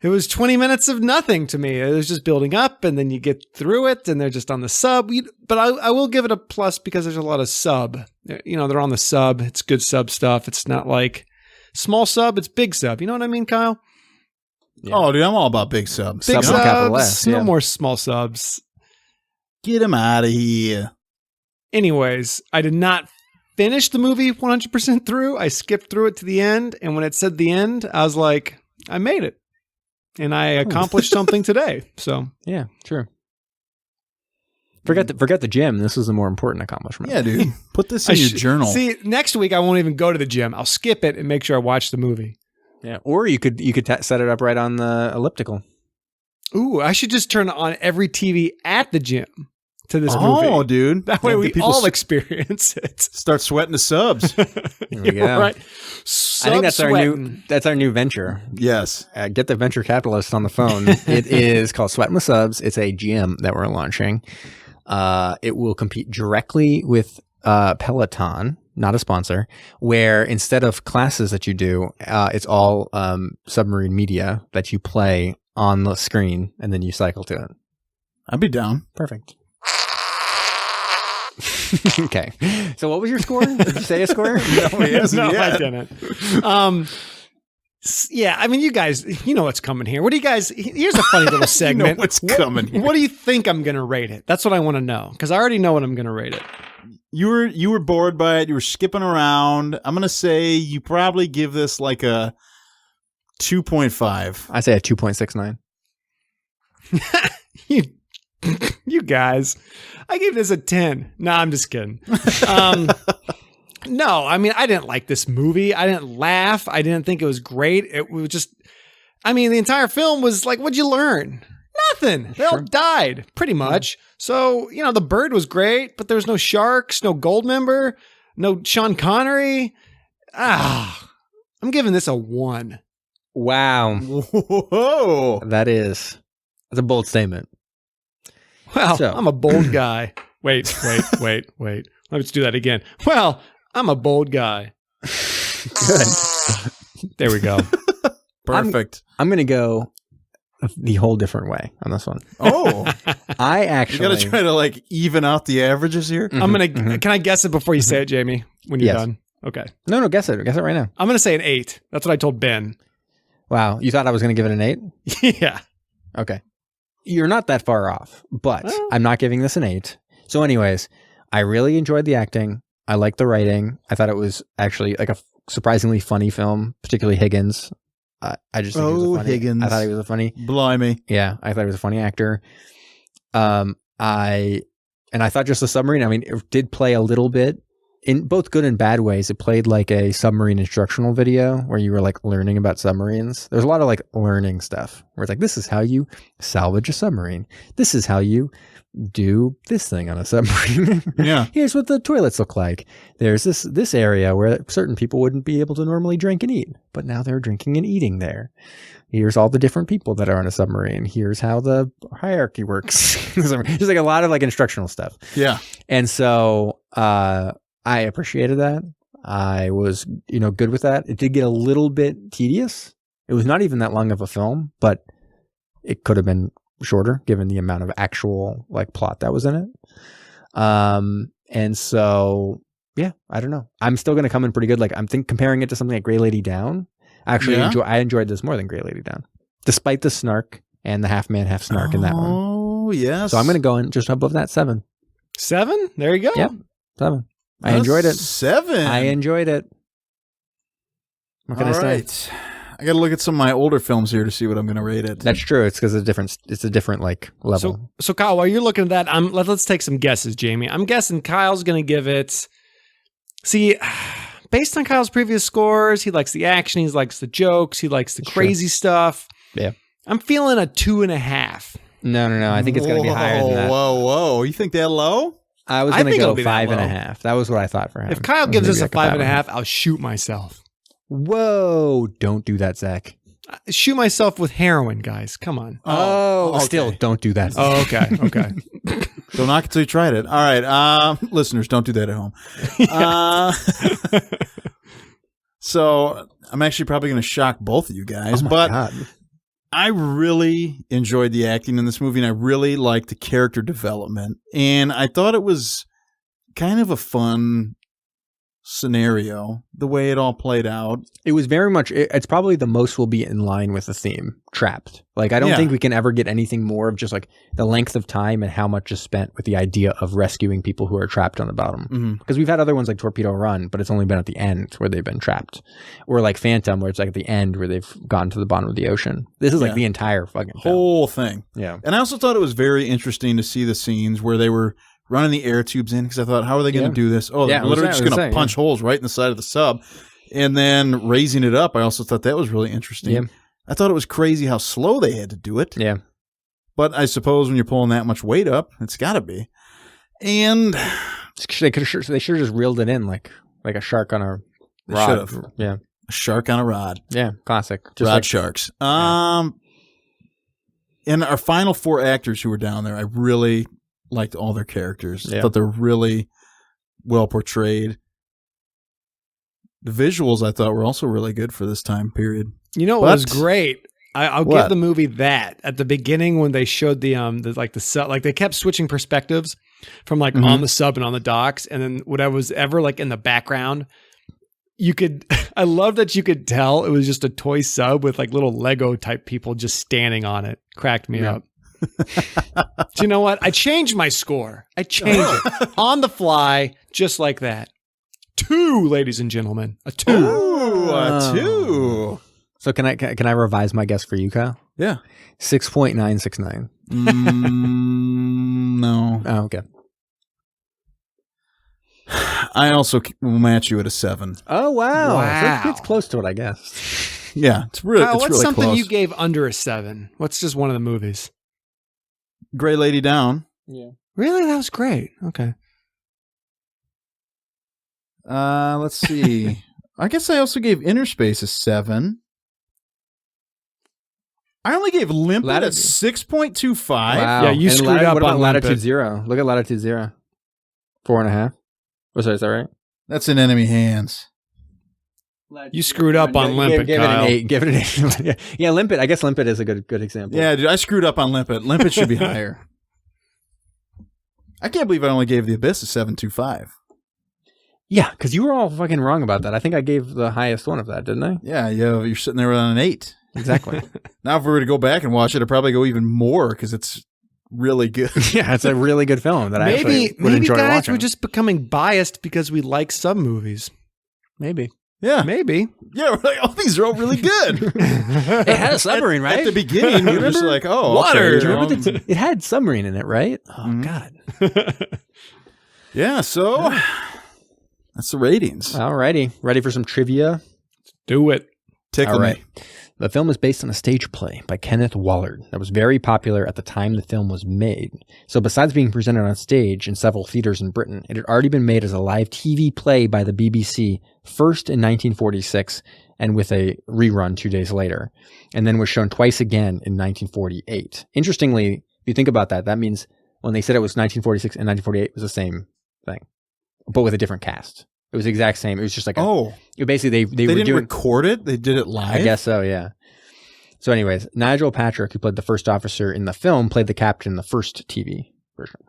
20 minutes of nothing to me. It was just building up, and then you get through it, and they're just on the sub. But I will give it a plus because there's a lot of sub. They're on the sub. It's good sub stuff. It's not like small sub. It's big sub. You know what I mean, Kyle? Yeah. Oh, dude, I'm all about big subs. Big subs. No more small subs. Get him out of here. Anyways, I did not finish the movie 100% through. I skipped through it to the end, and when it said the end, I was like, I made it. And I accomplished something today. So yeah, true. Forget the gym. This was a more important accomplishment. Yeah, dude. Put this in your journal. See, next week I won't even go to the gym. I'll skip it and make sure I watch the movie. Yeah, or you could set it up right on the elliptical. Ooh, I should just turn on every TV at the gym to this movie. Oh, dude. That way we all experience it. Start sweating the subs. There we go. Right. I think that's our new venture. Yes. Get the venture capitalists on the phone. It is called Sweating with Subs. It's a gym that we're launching. It will compete directly with Peloton, not a sponsor, where instead of classes that you do, it's all submarine media that you play on the screen and then you cycle to it. I'd be down. Perfect. Okay. So what was your score? Did you say a score? No, I didn't. Yeah, I mean, you guys, you know what's coming here. What do you guys? Here's a funny little segment. You know what's coming here. What do you think I'm going to rate it? That's what I want to know, because I already know what I'm going to rate it. You were bored by it. You were skipping around. I'm going to say you probably give this like a 2.5. I say a 2.69. You guys, I gave this a 10. No, I'm just kidding. No, I mean, I didn't like this movie. I didn't laugh. I didn't think it was great. It was just, I mean, the entire film was like, what'd you learn? Nothing. They all died, pretty much. So, you know, the bird was great, but there was no sharks, no Goldmember, no Sean Connery. I'm giving this a 1. Wow. Whoa. That's a bold statement. Well, I'm a bold guy. Wait. Let's do that again. Well, I'm a bold guy. Good. There we go. Perfect. I'm going to go the whole different way on this one. Oh. I actually... You got to try to like even out the averages here? I'm going to... Can I guess it before you say it, Jamie? When you're done? Okay. No, guess it. Guess it right now. I'm going to say an 8. That's what I told Ben. Wow. You thought I was going to give it an 8? Yeah. Okay. You're not that far off, but I'm not giving this an 8. So anyways, I really enjoyed the acting. I liked the writing. I thought it was actually like a surprisingly funny film, particularly Higgins. I just think he was funny. Higgins. I thought he was a funny. Blimey. Yeah, I thought he was a funny actor. I thought just the submarine, I mean, it did play a little bit in both good and bad ways. It played like a submarine instructional video where you were like learning about submarines. There's a lot of like learning stuff where it's like, this is how you salvage a submarine. This is how you do this thing on a submarine. Yeah. Here's what the toilets look like. There's this area where certain people wouldn't be able to normally drink and eat, but now they're drinking and eating there. Here's all the different people that are on a submarine. Here's how the hierarchy works. There's like a lot of like instructional stuff. Yeah. And so I appreciated that. I was, good with that. It did get a little bit tedious. It was not even that long of a film, but it could have been shorter given the amount of actual like plot that was in it. And so, yeah, I don't know. I'm still going to come in pretty good. Like I'm comparing it to something like Grey Lady Down. Actually, I enjoyed this more than Grey Lady Down, despite the snark and the half man, half snark in that one. Oh, yes. So I'm going to go in just above that 7. 7? There you go. Yep. 7. I enjoyed it. 7. I enjoyed it. What can I say? Right. I got to look at some of my older films here to see what I'm going to rate it. That's true. It's because it's a different like level. So Kyle, while you're looking at that, let's take some guesses, Jamie. I'm guessing Kyle's going to give it. See, based on Kyle's previous scores, he likes the action, he likes the jokes, he likes the crazy stuff. Yeah. I'm feeling a 2.5. No. I think it's going to be higher than that. Whoa. You think that low? I was going to go 5.5. That was what I thought for him. If Kyle gives us a 5.5, I'll shoot myself. Whoa. Don't do that, Zach. Shoot myself with heroin, guys. Come on. Oh, okay. Still, don't do that. Oh, okay. Don't knock it till you tried it. All right. Listeners, don't do that at home. So I'm actually probably going to shock both of you guys, but God. I really enjoyed the acting in this movie, and I really liked the character development. And I thought it was kind of a fun scenario, the way it all played out. It was very much, it's probably the most will be in line with the theme, Trapped. Like, I don't think we can ever get anything more of just like the length of time and how much is spent with the idea of rescuing people who are trapped on the bottom. Because we've had other ones like Torpedo Run, but it's only been at the end where they've been trapped. Or like Phantom, where it's like at the end where they've gone to the bottom of the ocean. This is like the entire fucking whole thing. Yeah. And I also thought it was very interesting to see the scenes where they were running the air tubes in, because I thought, how are they going to do this? Oh, they're literally just going to punch holes right in the side of the sub and then raising it up. I also thought that was really interesting. Yeah. I thought it was crazy how slow they had to do it. Yeah. But I suppose when you're pulling that much weight up, it's got to be. And they should have just reeled it in like a shark on a rod. Yeah. A shark on a rod. Yeah. Classic. Just rod sharks. And our final 4 actors who were down there, I really liked all their characters. I thought they were really well portrayed. The visuals I thought were also really good for this time period. You know what was great? I'll give the movie that at the beginning when they showed the sub, like they kept switching perspectives from like on the sub and on the docks, and then whatever was ever like in the background, you could. I love that you could tell it was just a toy sub with like little Lego type people just standing on it. Cracked me up. Do you know what? I changed my score. I changed it on the fly, just like that. 2, ladies and gentlemen, a 2. Ooh, a 2. So can I revise my guess for you, Kyle? Yeah. 6.969. No. Oh, okay. I also will match you at a 7. Oh, wow. Wow. So it's close to it, I guess. Yeah, it's really Kyle, what's really something close. you gave under a 7? What's just one of the movies? Gray Lady Down. Yeah. Really? That was great. Okay. Let's see. I guess I also gave Inner Space a 7. I only gave Limpet a 6.25. Wow. Yeah, you And screwed up what on about Latitude Limpet. 0? Look at Latitude 0. 4.5. Oh, sorry, is that right? That's in enemy hands. You screwed up on Limpet, Give it an Kyle. 8. Give it an 8. Yeah, Limpet. I guess Limpet is a good example. Yeah, dude, I screwed up on Limpet. Limpet should be higher. I can't believe I only gave The Abyss a 7.25. Yeah, because you were all fucking wrong about that. I think I gave the highest one of that, didn't I? Yeah, you're sitting there on an 8. Exactly. Now, if we were to go back and watch it, I'd probably go even more because it's really good. Yeah, it's a really good film that I actually would maybe enjoy guys, watching. we're just becoming biased because we like sub movies. Maybe. Yeah. Maybe. Yeah, we're like, oh, these are all really good. It had a submarine, right? At the beginning, we were just like, oh, Water. okay. Do you remember that it had submarine in it, right? Oh, God. Yeah, so that's the ratings. Alrighty. Ready for some trivia? Do it. Tickle All right. me. The film is based on a stage play by Kenneth Wallard that was very popular at the time the film was made. So besides being presented on stage in several theaters in Britain, it had already been made as a live TV play by the BBC, first in 1946 and with a rerun 2 days later, and then was shown twice again in 1948. Interestingly, if you think about that, that means when they said it was 1946 and 1948, it was the same thing, but with a different cast. It was the exact same. It was just like basically they were didn't doing record it. They did it live. I guess so, yeah. So anyways, Nigel Patrick, who played the first officer in the film, played the captain in the first TV version.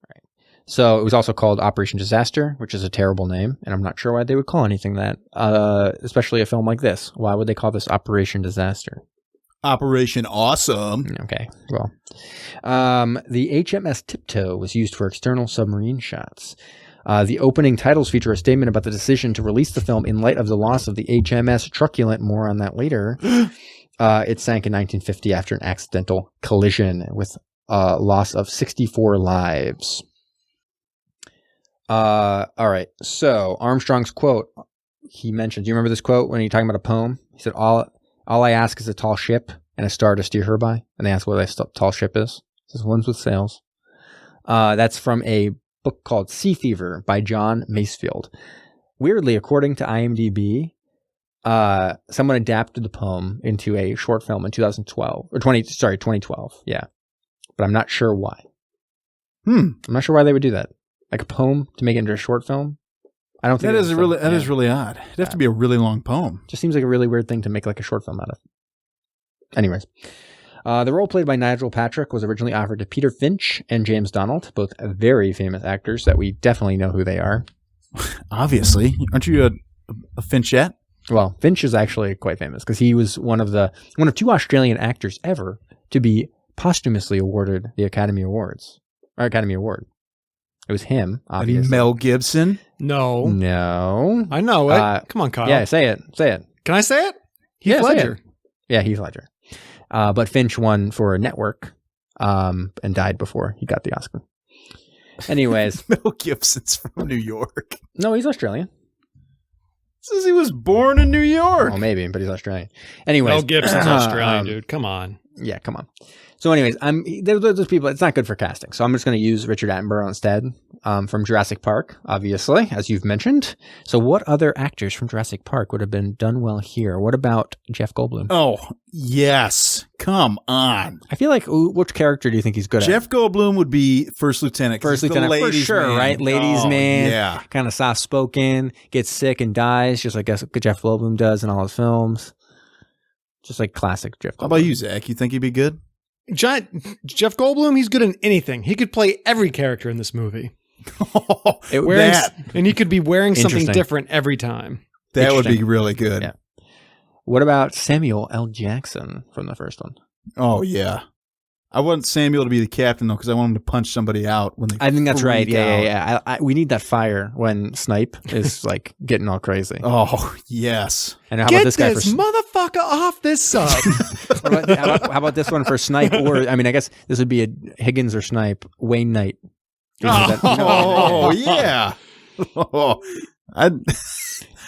Right. So it was also called Operation Disaster, which is a terrible name, and I'm not sure why they would call anything that, especially a film like this. Why would they call this Operation Disaster? Operation Awesome. Okay, well. The HMS Tiptoe was used for external submarine shots. The opening titles feature a statement about the decision to release the film in light of the loss of the HMS Truculent. More on that later. It sank in 1950 after an accidental collision with a loss of 64 lives. All right. So Armstrong's quote, he mentioned, do you remember this quote when you're talking about a poem? He said, all I ask is a tall ship and a star to steer her by. And they asked what a tall ship is. He says, ones with sails. That's from a book called Sea Fever by John Masefield. Weirdly, according to IMDb, someone adapted the poem into a short film in 2012. Yeah. But I'm not sure why. I'm not sure why they would do that. Like a poem to make it into a short film? I don't think that is really odd. It'd have to be a really long poem. Just seems like a really weird thing to make like a short film out of. Anyways. The role played by Nigel Patrick was originally offered to Peter Finch and James Donald, both very famous actors that we definitely know who they are. Obviously. Aren't you a Finchette? Well, Finch is actually quite famous because he was one of 2 Australian actors ever to be posthumously awarded the Academy Award. It was him, obviously. Mel Gibson? No. I know it. Come on, Kyle. Yeah, say it. Can I say it? Heath Ledger. Yeah, Heath Ledger. But Finch won for a network and died before he got the Oscar. Anyways. Mel Gibson's from New York. No, he's Australian. Says he was born in New York. Oh, maybe, but he's Australian. Anyways. Mel Gibson's Australian, dude. Come on. Yeah, come on. So anyways, those people, it's not good for casting. So I'm just going to use Richard Attenborough instead, from Jurassic Park, obviously, as you've mentioned. So what other actors from Jurassic Park would have been done well here? What about Jeff Goldblum? Oh, yes. Come on. I feel like, which character do you think he's good at? Jeff Goldblum would be First Lieutenant. First Lieutenant, for sure, man. right? Ladies' man. Yeah. Kind of soft-spoken, gets sick and dies, just like Jeff Goldblum does in all his films. Just like classic Jeff Goldblum. How about you, Zach? You think he'd be good? Jeff Goldblum, he's good in anything. He could play every character in this movie. And he could be wearing something different every time. That would be really good. Yeah. What about Samuel L. Jackson from the first one? Oh, yeah. I want Samuel to be the captain, though, because I want him to punch somebody out when they I think that's right. freak out. Yeah. We need that fire when Snipe is like getting all crazy. Oh, yes. And how Get about this guy this motherfucker off this sub. how about this one for Snipe? Or, I mean, I guess this would be a Higgins or Snipe, Wayne Knight. Yeah. I'd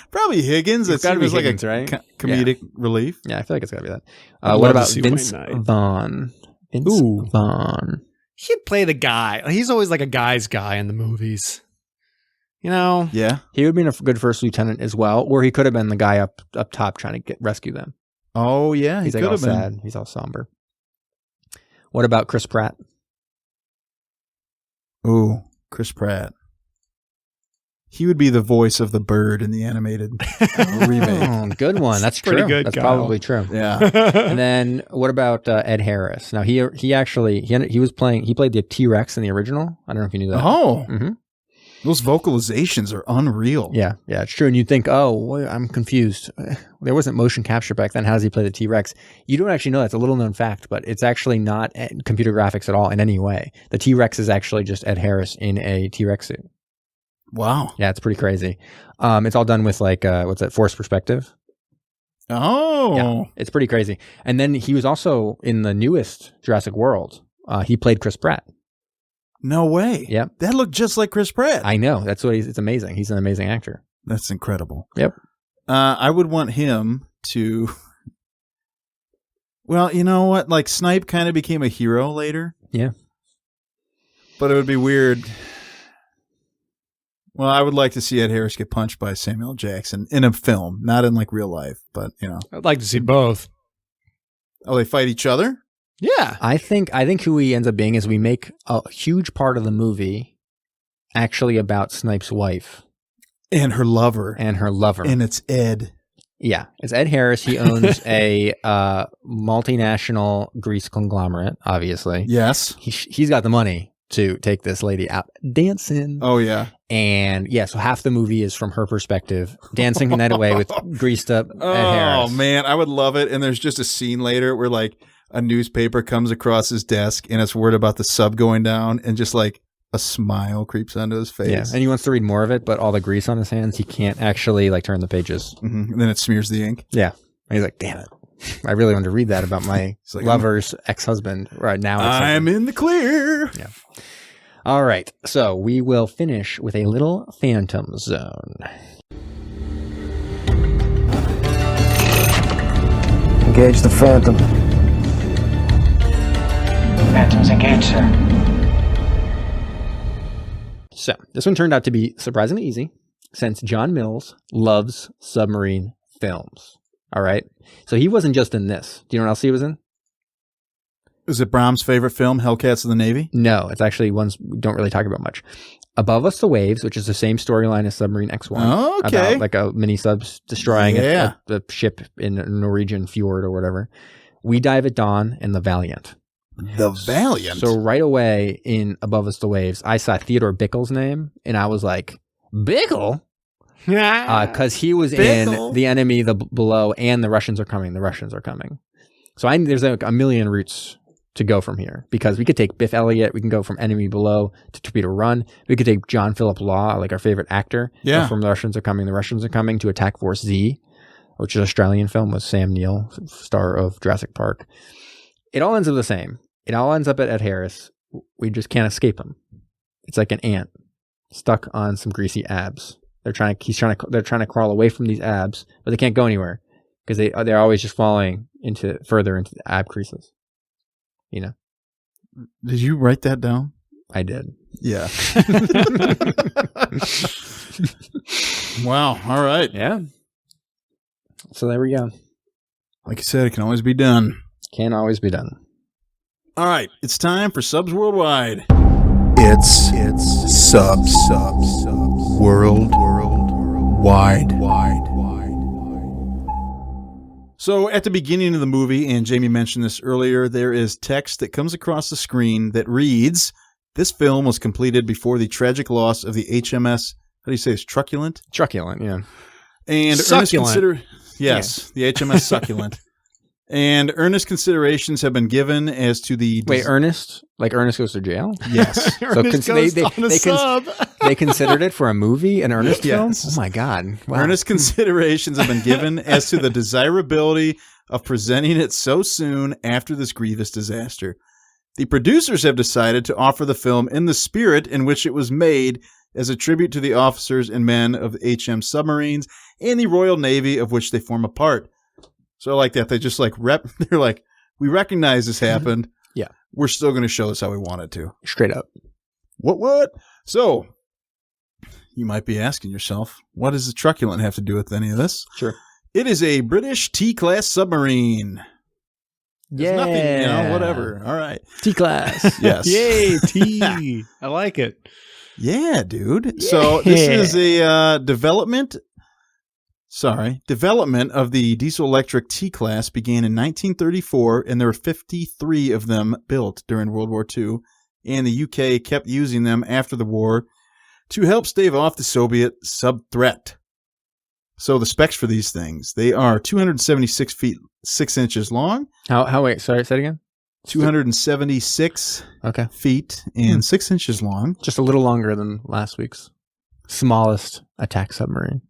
probably Higgins. It seems like Higgins, a right? comedic relief. Yeah, I feel like it's got to be that. I'd What love about to see Vince Wayne Knight. Vaughn? Vince Vaughn. He'd play the guy. He's always like a guy's guy in the movies. You know? Yeah. He would have been a good first lieutenant as well, or he could have been the guy up top trying to rescue them. Oh, yeah. He's like all sad. He's all somber. What about Chris Pratt? Ooh, Chris Pratt. He would be the voice of the bird in the animated remake. Oh, good one. That's Pretty true. good, That's Kyle. probably true. Yeah. And then what about Ed Harris? Now he played the T-Rex in the original. I don't know if you knew that. Oh, Mm-hmm. those vocalizations are unreal. Yeah, it's true. And you'd think, I'm confused. There wasn't motion capture back then. How does he play the T-Rex? You don't actually know. That's a little known fact, but it's actually not computer graphics at all in any way. The T-Rex is actually just Ed Harris in a T-Rex suit. Wow. Yeah, it's pretty crazy. It's all done with like, what's that, forced perspective? Oh. Yeah, it's pretty crazy. And then he was also in the newest Jurassic World. He played Chris Pratt. No way. Yep. That looked just like Chris Pratt. I know. That's what it's amazing. He's an amazing actor. That's incredible. Yep. I would want him to... Well, you know what? Like, Snipe kind of became a hero later. Yeah. But it would be weird... Well, I would like to see Ed Harris get punched by Samuel L. Jackson in a film, not in like real life, but you know. I'd like to see both. Oh, they fight each other? Yeah. I think who he ends up being is we make a huge part of the movie actually about Snipe's wife. And her lover. And it's Ed. Yeah. It's Ed Harris. He owns a multinational grease conglomerate, obviously. Yes. He's got the money to take this lady out dancing. Oh, yeah. And yeah, so half the movie is from her perspective, dancing the night away with greased up Ed Harris. Oh, man. I would love it. And there's just a scene later where like a newspaper comes across his desk and it's word about the sub going down and just like a smile creeps onto his face. Yeah, and he wants to read more of it, but all the grease on his hands, he can't actually like turn the pages. Mm-hmm. And then it smears the ink. Yeah. And he's like, damn it. I really wanted to read that about my like, lover's ex-husband right now. I'm in the clear. Yeah. All right. So we will finish with a little Phantom Zone. Engage the Phantom. Phantom's engaged, sir. So this one turned out to be surprisingly easy since John Mills loves submarine films. All right. So he wasn't just in this. Do you know what else he was in? Is it Brahms' favorite film, Hellcats of the Navy? No, it's actually ones we don't really talk about much. Above Us the Waves, which is the same storyline as Submarine X1. Okay. About like a mini subs destroying a ship in a Norwegian fjord or whatever. We Dive at Dawn and The Valiant. The Valiant? So right away in Above Us the Waves, I saw Theodore Bickle's name and I was like, Bickle? Because he was in The Enemy, The Below, and The Russians Are Coming. The Russians Are Coming. So there's like a million routes to go from here because we could take Biff Elliott. We can go from Enemy Below to Torpedo Run. We could take John Philip Law, like our favorite actor. Yeah. From The Russians Are Coming. The Russians Are Coming to Attack Force Z, which is an Australian film with Sam Neill, star of Jurassic Park. It all ends up the same. It all ends up at Ed Harris. We just can't escape him. It's like an ant stuck on some greasy abs. They're trying to crawl away from these abs, but they can't go anywhere because they're always just falling further into the ab creases. you know. Did you write that down? I did. Yeah. Wow. All right. Yeah. So there we go. Like you said, it can always be done. Can always be done. All right. It's time for Subs Worldwide. It's Subs Worldwide. So at the beginning of the movie, and Jamie mentioned this earlier, there is text that comes across the screen that reads, "This film was completed before the tragic loss of the HMS," how do you say this, Truculent? Truculent, yeah. And Succulent. Yes, the HMS Succulent. And earnest considerations have been given as to the... Wait, Ernest? Like Ernest Goes to Jail? Yes. So they considered it for a movie, an Ernest film? Yes. Oh my God. Wow. Earnest considerations have been given as to the desirability of presenting it so soon after this grievous disaster. The producers have decided to offer the film in the spirit in which it was made, as a tribute to the officers and men of the HM submarines and the Royal Navy of which they form a part. So like that, they just like they're like, we recognize this happened. Yeah. We're still going to show this how we wanted to. Straight up. What? So you might be asking yourself, what does the Truculent have to do with any of this? Sure. It is a British T-class submarine. There's nothing, whatever. All right. T-class. Yes. Yay, T. I like it. Yeah, dude. So this is a development of the diesel-electric T-class began in 1934, and there were 53 of them built during World War II, and the UK kept using them after the war to help stave off the Soviet sub-threat. So the specs for these things, they are 276 feet 6 inches long. Wait, sorry, say it again? 276 feet and 6 inches long. Just a little longer than last week's smallest attack submarine.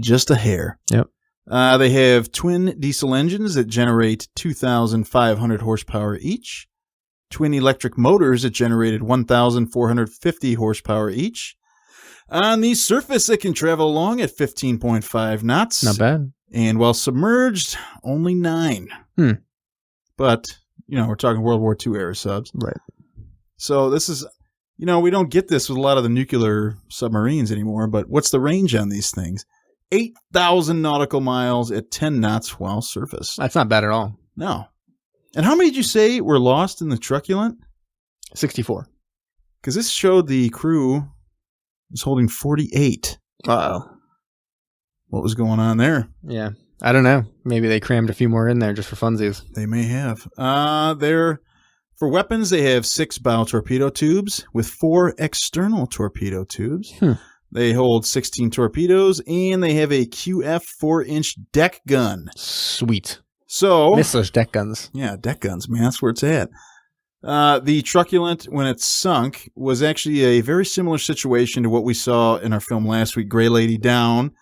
Just a hair. Yep. They have twin diesel engines that generate 2,500 horsepower each. Twin electric motors that generated 1,450 horsepower each. On the surface, it can travel along at 15.5 knots. Not bad. And while submerged, only 9. But, we're talking World War II era subs. Right. So this is, we don't get this with a lot of the nuclear submarines anymore, but what's the range on these things? 8,000 nautical miles at 10 knots while surface. That's not bad at all. No. And how many did you say were lost in the Truculent? 64. Because this showed the crew was holding 48. Uh-oh. What was going on there? Yeah. I don't know. Maybe they crammed a few more in there just for funsies. They may have. For weapons, they have 6 bow torpedo tubes with 4 external torpedo tubes. They hold 16 torpedoes, and they have a QF 4-inch deck gun. Sweet. So, miss those deck guns. Yeah, deck guns, man. That's where it's at. The Truculent, when it sunk, was actually a very similar situation to what we saw in our film last week, Grey Lady Down.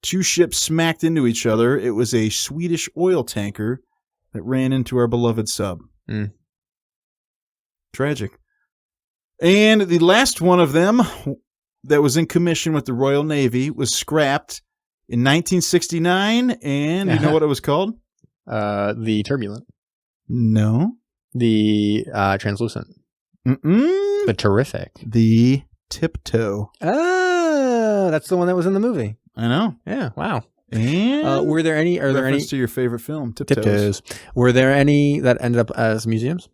2 ships smacked into each other. It was a Swedish oil tanker that ran into our beloved sub. Tragic. And the last one of them that was in commission with the Royal Navy was scrapped in 1969, and you know what it was called? The Turbulent. No. The Translucent. The Terrific. The Tiptoe. Oh, that's the one that was in the movie. I know. Yeah, wow. And were there any? Are there any to your favorite film, Tiptoes? Were there any that ended up as museums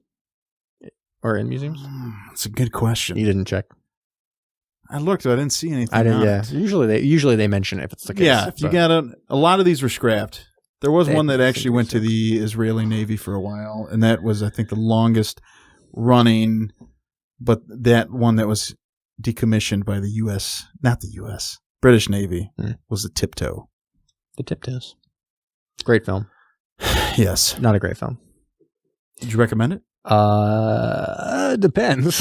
or in museums? That's a good question. You didn't check. I looked, but I didn't see anything. I didn't. Yeah, usually they mention it if it's the case. Yeah, if you got a lot of these were scrapped. There was one that actually went to the Israeli Navy for a while, and that was, I think, the longest running. But that one that was decommissioned by the U.S., not the U.S., British Navy, was the Tiptoe. The Tiptoes. Great film. Yes. Not a great film. Did you recommend it? Depends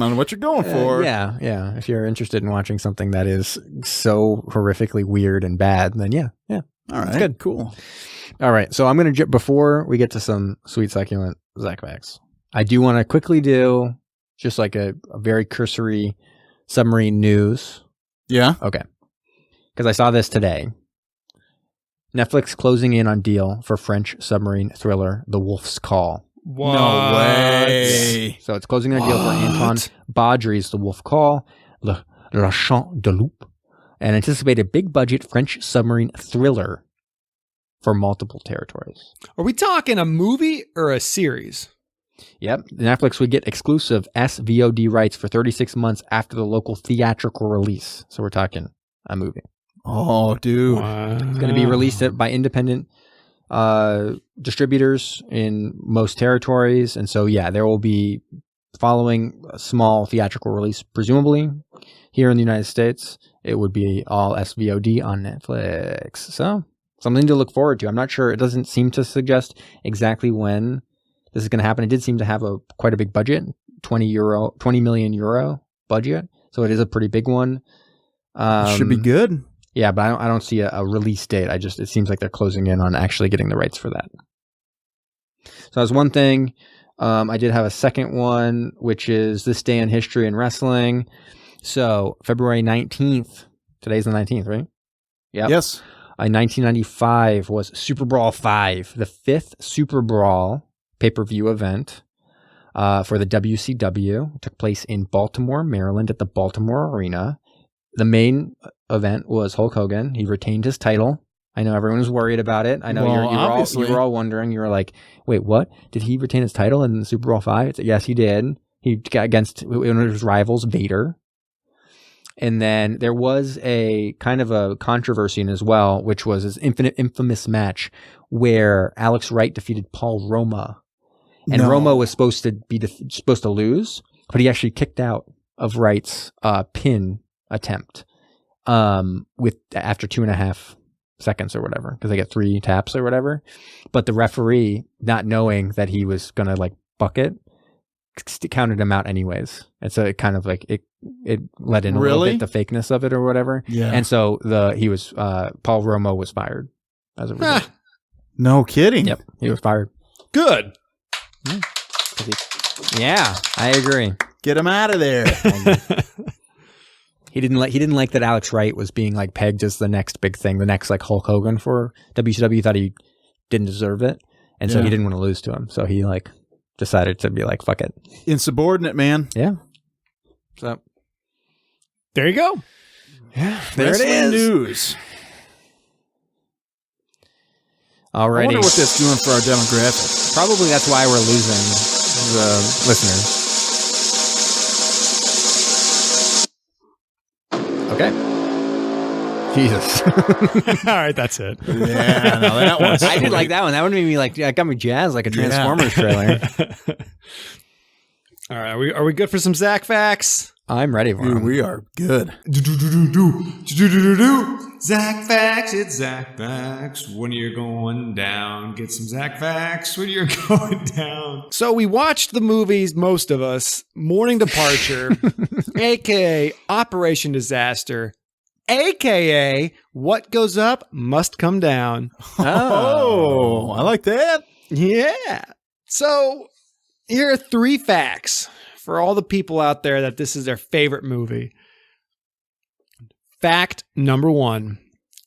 on what you're going for. Yeah. If you're interested in watching something that is so horrifically weird and bad, then yeah. All right. It's good. Cool. All right. So I'm going to, before we get to some sweet succulent Zac Facts, I do want to quickly do just like a very cursory submarine news. Yeah. Okay. Because I saw this today. Netflix closing in on deal for French submarine thriller The Wolf's Call. What? No way. So it's closing their deal for Anton Baudry's The Wolf Call, Le Chant de Loup, an anticipated big-budget French submarine thriller for multiple territories. Are we talking a movie or a series? Yep. Netflix would get exclusive SVOD rights for 36 months after the local theatrical release. So we're talking a movie. Oh, dude. It's going to be released by independent distributors in most territories. And so, yeah, there will be, following a small theatrical release, presumably here in the United States, it would be all SVOD on Netflix. So something to look forward to. I'm not sure. It doesn't seem to suggest exactly when this is going to happen. It did seem to have quite a big budget, 20 million euro budget. So it is a pretty big one. Should be good. Yeah, but I don't see a release date. It seems like they're closing in on actually getting the rights for that. So that's one thing. I did have a second one, which is This Day in History in Wrestling. So February 19th, today's the 19th, right? Yep. Yes. In 1995 was Super Brawl 5, the 5th Super Brawl pay-per-view event for the WCW. It took place in Baltimore, Maryland at the Baltimore Arena. The main event was Hulk Hogan. He retained his title. I know everyone was worried about it. I know you were all wondering. You were like, wait, what? Did he retain his title in the Super Bowl 5? Yes, he did. He got against one of his rivals, Vader. And then there was a kind of a controversy in as well, which was his infamous match where Alex Wright defeated Paul Roma. And Roma was supposed to lose, but he actually kicked out of Wright's pin attempt after 2.5 seconds or whatever, because they get 3 taps or whatever. But the referee, not knowing that he was gonna like buck it, counted him out anyways. And so it kind of like it let in a little bit the fakeness of it or whatever. Yeah. And so Paul Roma was fired as a result. No kidding. Yep, he was fired. Good. Yeah, I agree. Get him out of there. He didn't like that Alex Wright was being like pegged as the next big thing, the next like Hulk Hogan for WCW. He thought he didn't deserve it, and so he didn't want to lose to him. So he like decided to be like, fuck it. Insubordinate, man. Yeah. So there you go. Yeah, there it is. News. Alrighty. I wonder what that's doing for our demographic. Probably that's why we're losing the listeners. Okay. Jesus. All right, that's it. Yeah, no, that one's I did like that one. That one made me like, it got me jazzed like a Transformers trailer. All right, are we good for some Zac Facts? I'm ready for them. We are good. Zac Facts, it's Zac Facts. When you're going down, get some Zac Facts when you're going down. So we watched the movies, most of us, Morning Departure, aka Operation Disaster, aka What Goes Up Must Come Down. Oh, I like that. Yeah. So here are 3 facts for all the people out there that this is their favorite movie. Fact number 1.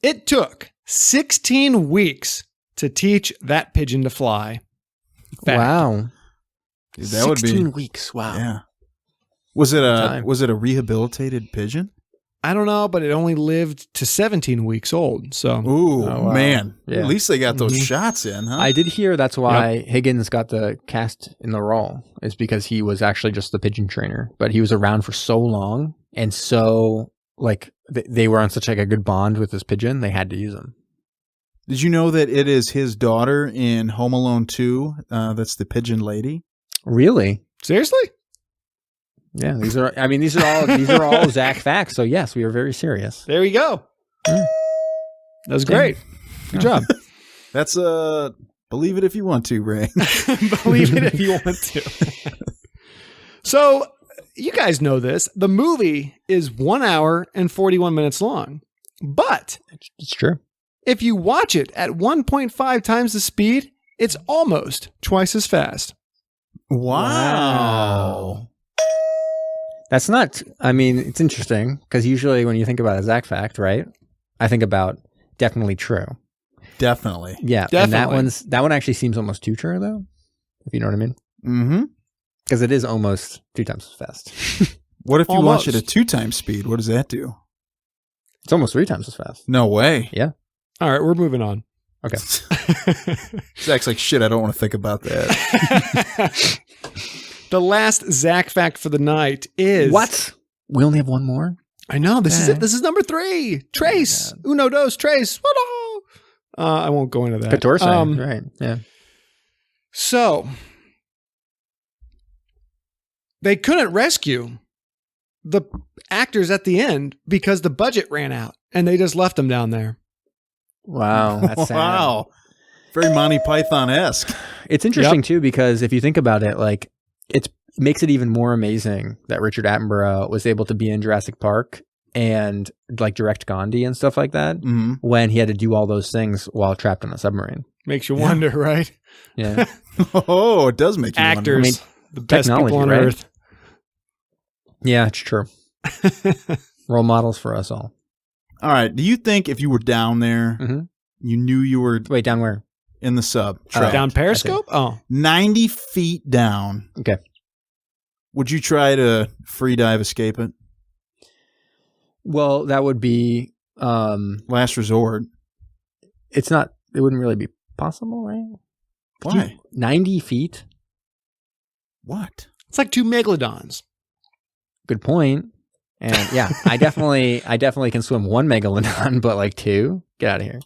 It took 16 weeks to teach that pigeon to fly. Fact. Wow. Dude, that would be 16 weeks. Wow. Yeah. Was it a rehabilitated pigeon? I don't know, but it only lived to 17 weeks old. So, ooh, wow. Man. Yeah. At least they got those shots in, huh? I did hear that's why Higgins got the cast in the role, is because he was actually just the pigeon trainer, but he was around for so long, and so like they were on such like a good bond with this pigeon, they had to use him. Did you know that it is his daughter in Home Alone 2? That's the pigeon lady. Really? Seriously? Yeah, these are all Zac Facts. So yes, we are very serious. There we go. That was great. Good job. That's believe it if you want to, Ray. Believe it if you want to. So you guys know this. The movie is 1 hour and 41 minutes long, but it's true. If you watch it at 1.5 times the speed, it's almost twice as fast. Wow. That's not, I mean, it's interesting because usually when you think about a Zac Fact, right? I think about definitely true. Definitely. Yeah. Definitely. And that one actually seems almost too true though. if you know what I mean. Mm-hmm. Because it is almost 2 times as fast. What if you Almost. watch it at 2 times speed? What does that do? It's almost 3 times as fast. No way. Yeah. All right, we're moving on. Okay. Zach's like, shit, I don't want to think about that. The last Zac fact for the night is... What? We only have one more? I know, this is it. This is number 3. Trace. Uno, dos, tres. I won't go into that. 14, right. Yeah. So, they couldn't rescue the actors at the end because the budget ran out, and they just left them down there. Wow. That's sad. Wow. Very Monty Python-esque. It's interesting, too, because if you think about it, like, it makes it even more amazing that Richard Attenborough was able to be in Jurassic Park and, like, direct Gandhi and stuff like that when he had to do all those things while trapped on a submarine. Makes you wonder, right? Yeah. Oh, it does make you Actors, wonder. I mean, the best technology, people on right? Earth. Yeah, it's true. Role models for us all. All right. Do you think if you were down there, you knew you were Wait, down where? in the sub? trapped, Down Periscope? Oh. 90 feet down. Okay. Would you try to free dive escape it? Well, that would be, Last resort. it wouldn't really be possible, right? Why? 90 feet? What? It's like 2 megalodons. Good point. And yeah, I definitely can swim 1 megalodon, but like 2? Get out of here.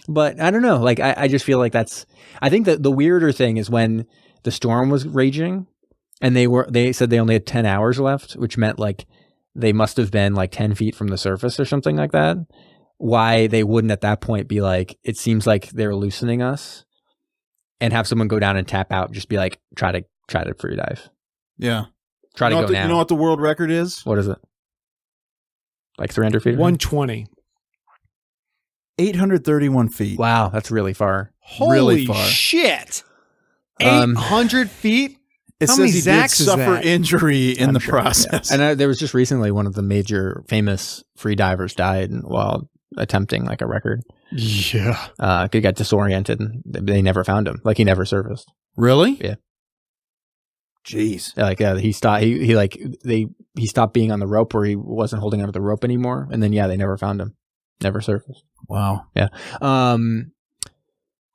But I don't know. Like, I just feel like I think that the weirder thing is when the storm was raging and they said they only had 10 hours left, which meant like they must have been like 10 feet from the surface or something like that. Why they wouldn't at that point be like, it seems like they're loosening us, and have someone go down and tap out, just be like, try to free dive. Yeah. Try to go now. You know what the world record is? What is it? Like 300 feet? 120. 831 feet. Wow, that's really far. Holy Really far. shit. Um, 800 feet? It How says many he did Zacs is suffer that? injury in I'm the sure, process. yeah. And there was just recently one of the major famous free divers died while attempting like a record. Yeah. He got disoriented and they never found him. Like he never surfaced. Really? Yeah. Jeez. Like he stopped. He stopped being on the rope where he wasn't holding onto the rope anymore. And then they never found him. Never surfaced. Wow. Yeah.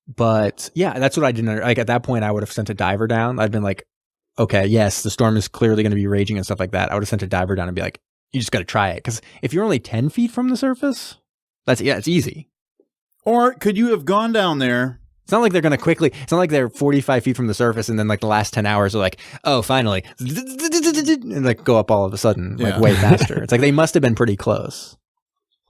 But yeah, that's what I didn't like at that point. I would have sent a diver down. I'd been like, okay, yes, the storm is clearly going to be raging and stuff like that. I would have sent a diver down and be like, you just got to try it. Because if you're only 10 feet from the surface, it's easy. Or could you have gone down there? It's not like they're going to it's not like they're 45 feet from the surface and then like the last 10 hours are like, oh, finally, and like go up all of a sudden, like way faster. It's like they must have been pretty close.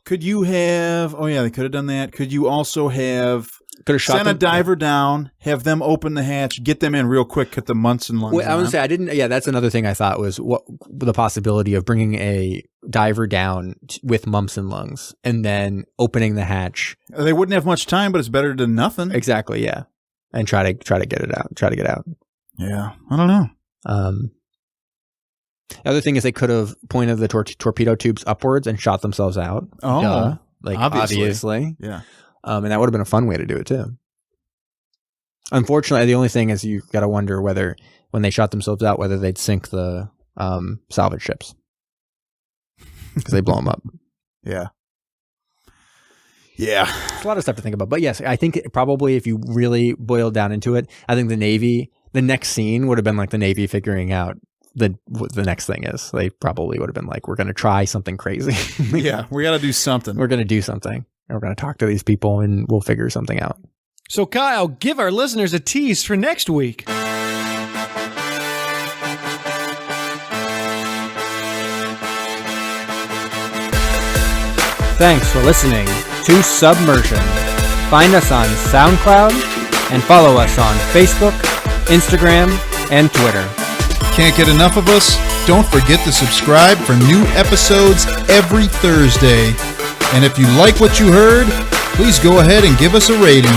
Could you have, they could have done that. Could you also have Sent a diver down, have them open the hatch, get them in real quick, cut the Munson lungs Wait, I would on. say I didn't. Yeah, that's another thing I thought was the possibility of bringing a diver down with mumps and lungs and then opening the hatch. They wouldn't have much time, but it's better than nothing. Exactly. Yeah, and try to get it out. Try to get out. Yeah, I don't know. The other thing is they could have pointed the torpedo tubes upwards and shot themselves out. Oh, duh. Like obviously. obviously. Yeah. And that would have been a fun way to do it too. Unfortunately, the only thing is you got to wonder whether when they shot themselves out, whether they'd sink the salvage ships because they blow them up. Yeah. Yeah. It's a lot of stuff to think about. But yes, I think probably if you really boiled down into it, I think the Navy, the next scene would have been like the Navy figuring out what the next thing is. They probably would have been like, we're going to try something crazy. Yeah, we got to do something. We're going to do something. And we're going to talk to these people and we'll figure something out. So, Kyle, give our listeners a tease for next week. Thanks for listening to Submersion. Find us on SoundCloud and follow us on Facebook, Instagram, and Twitter. Can't get enough of us? Don't forget to subscribe for new episodes every Thursday. And if you like what you heard, please go ahead and give us a rating.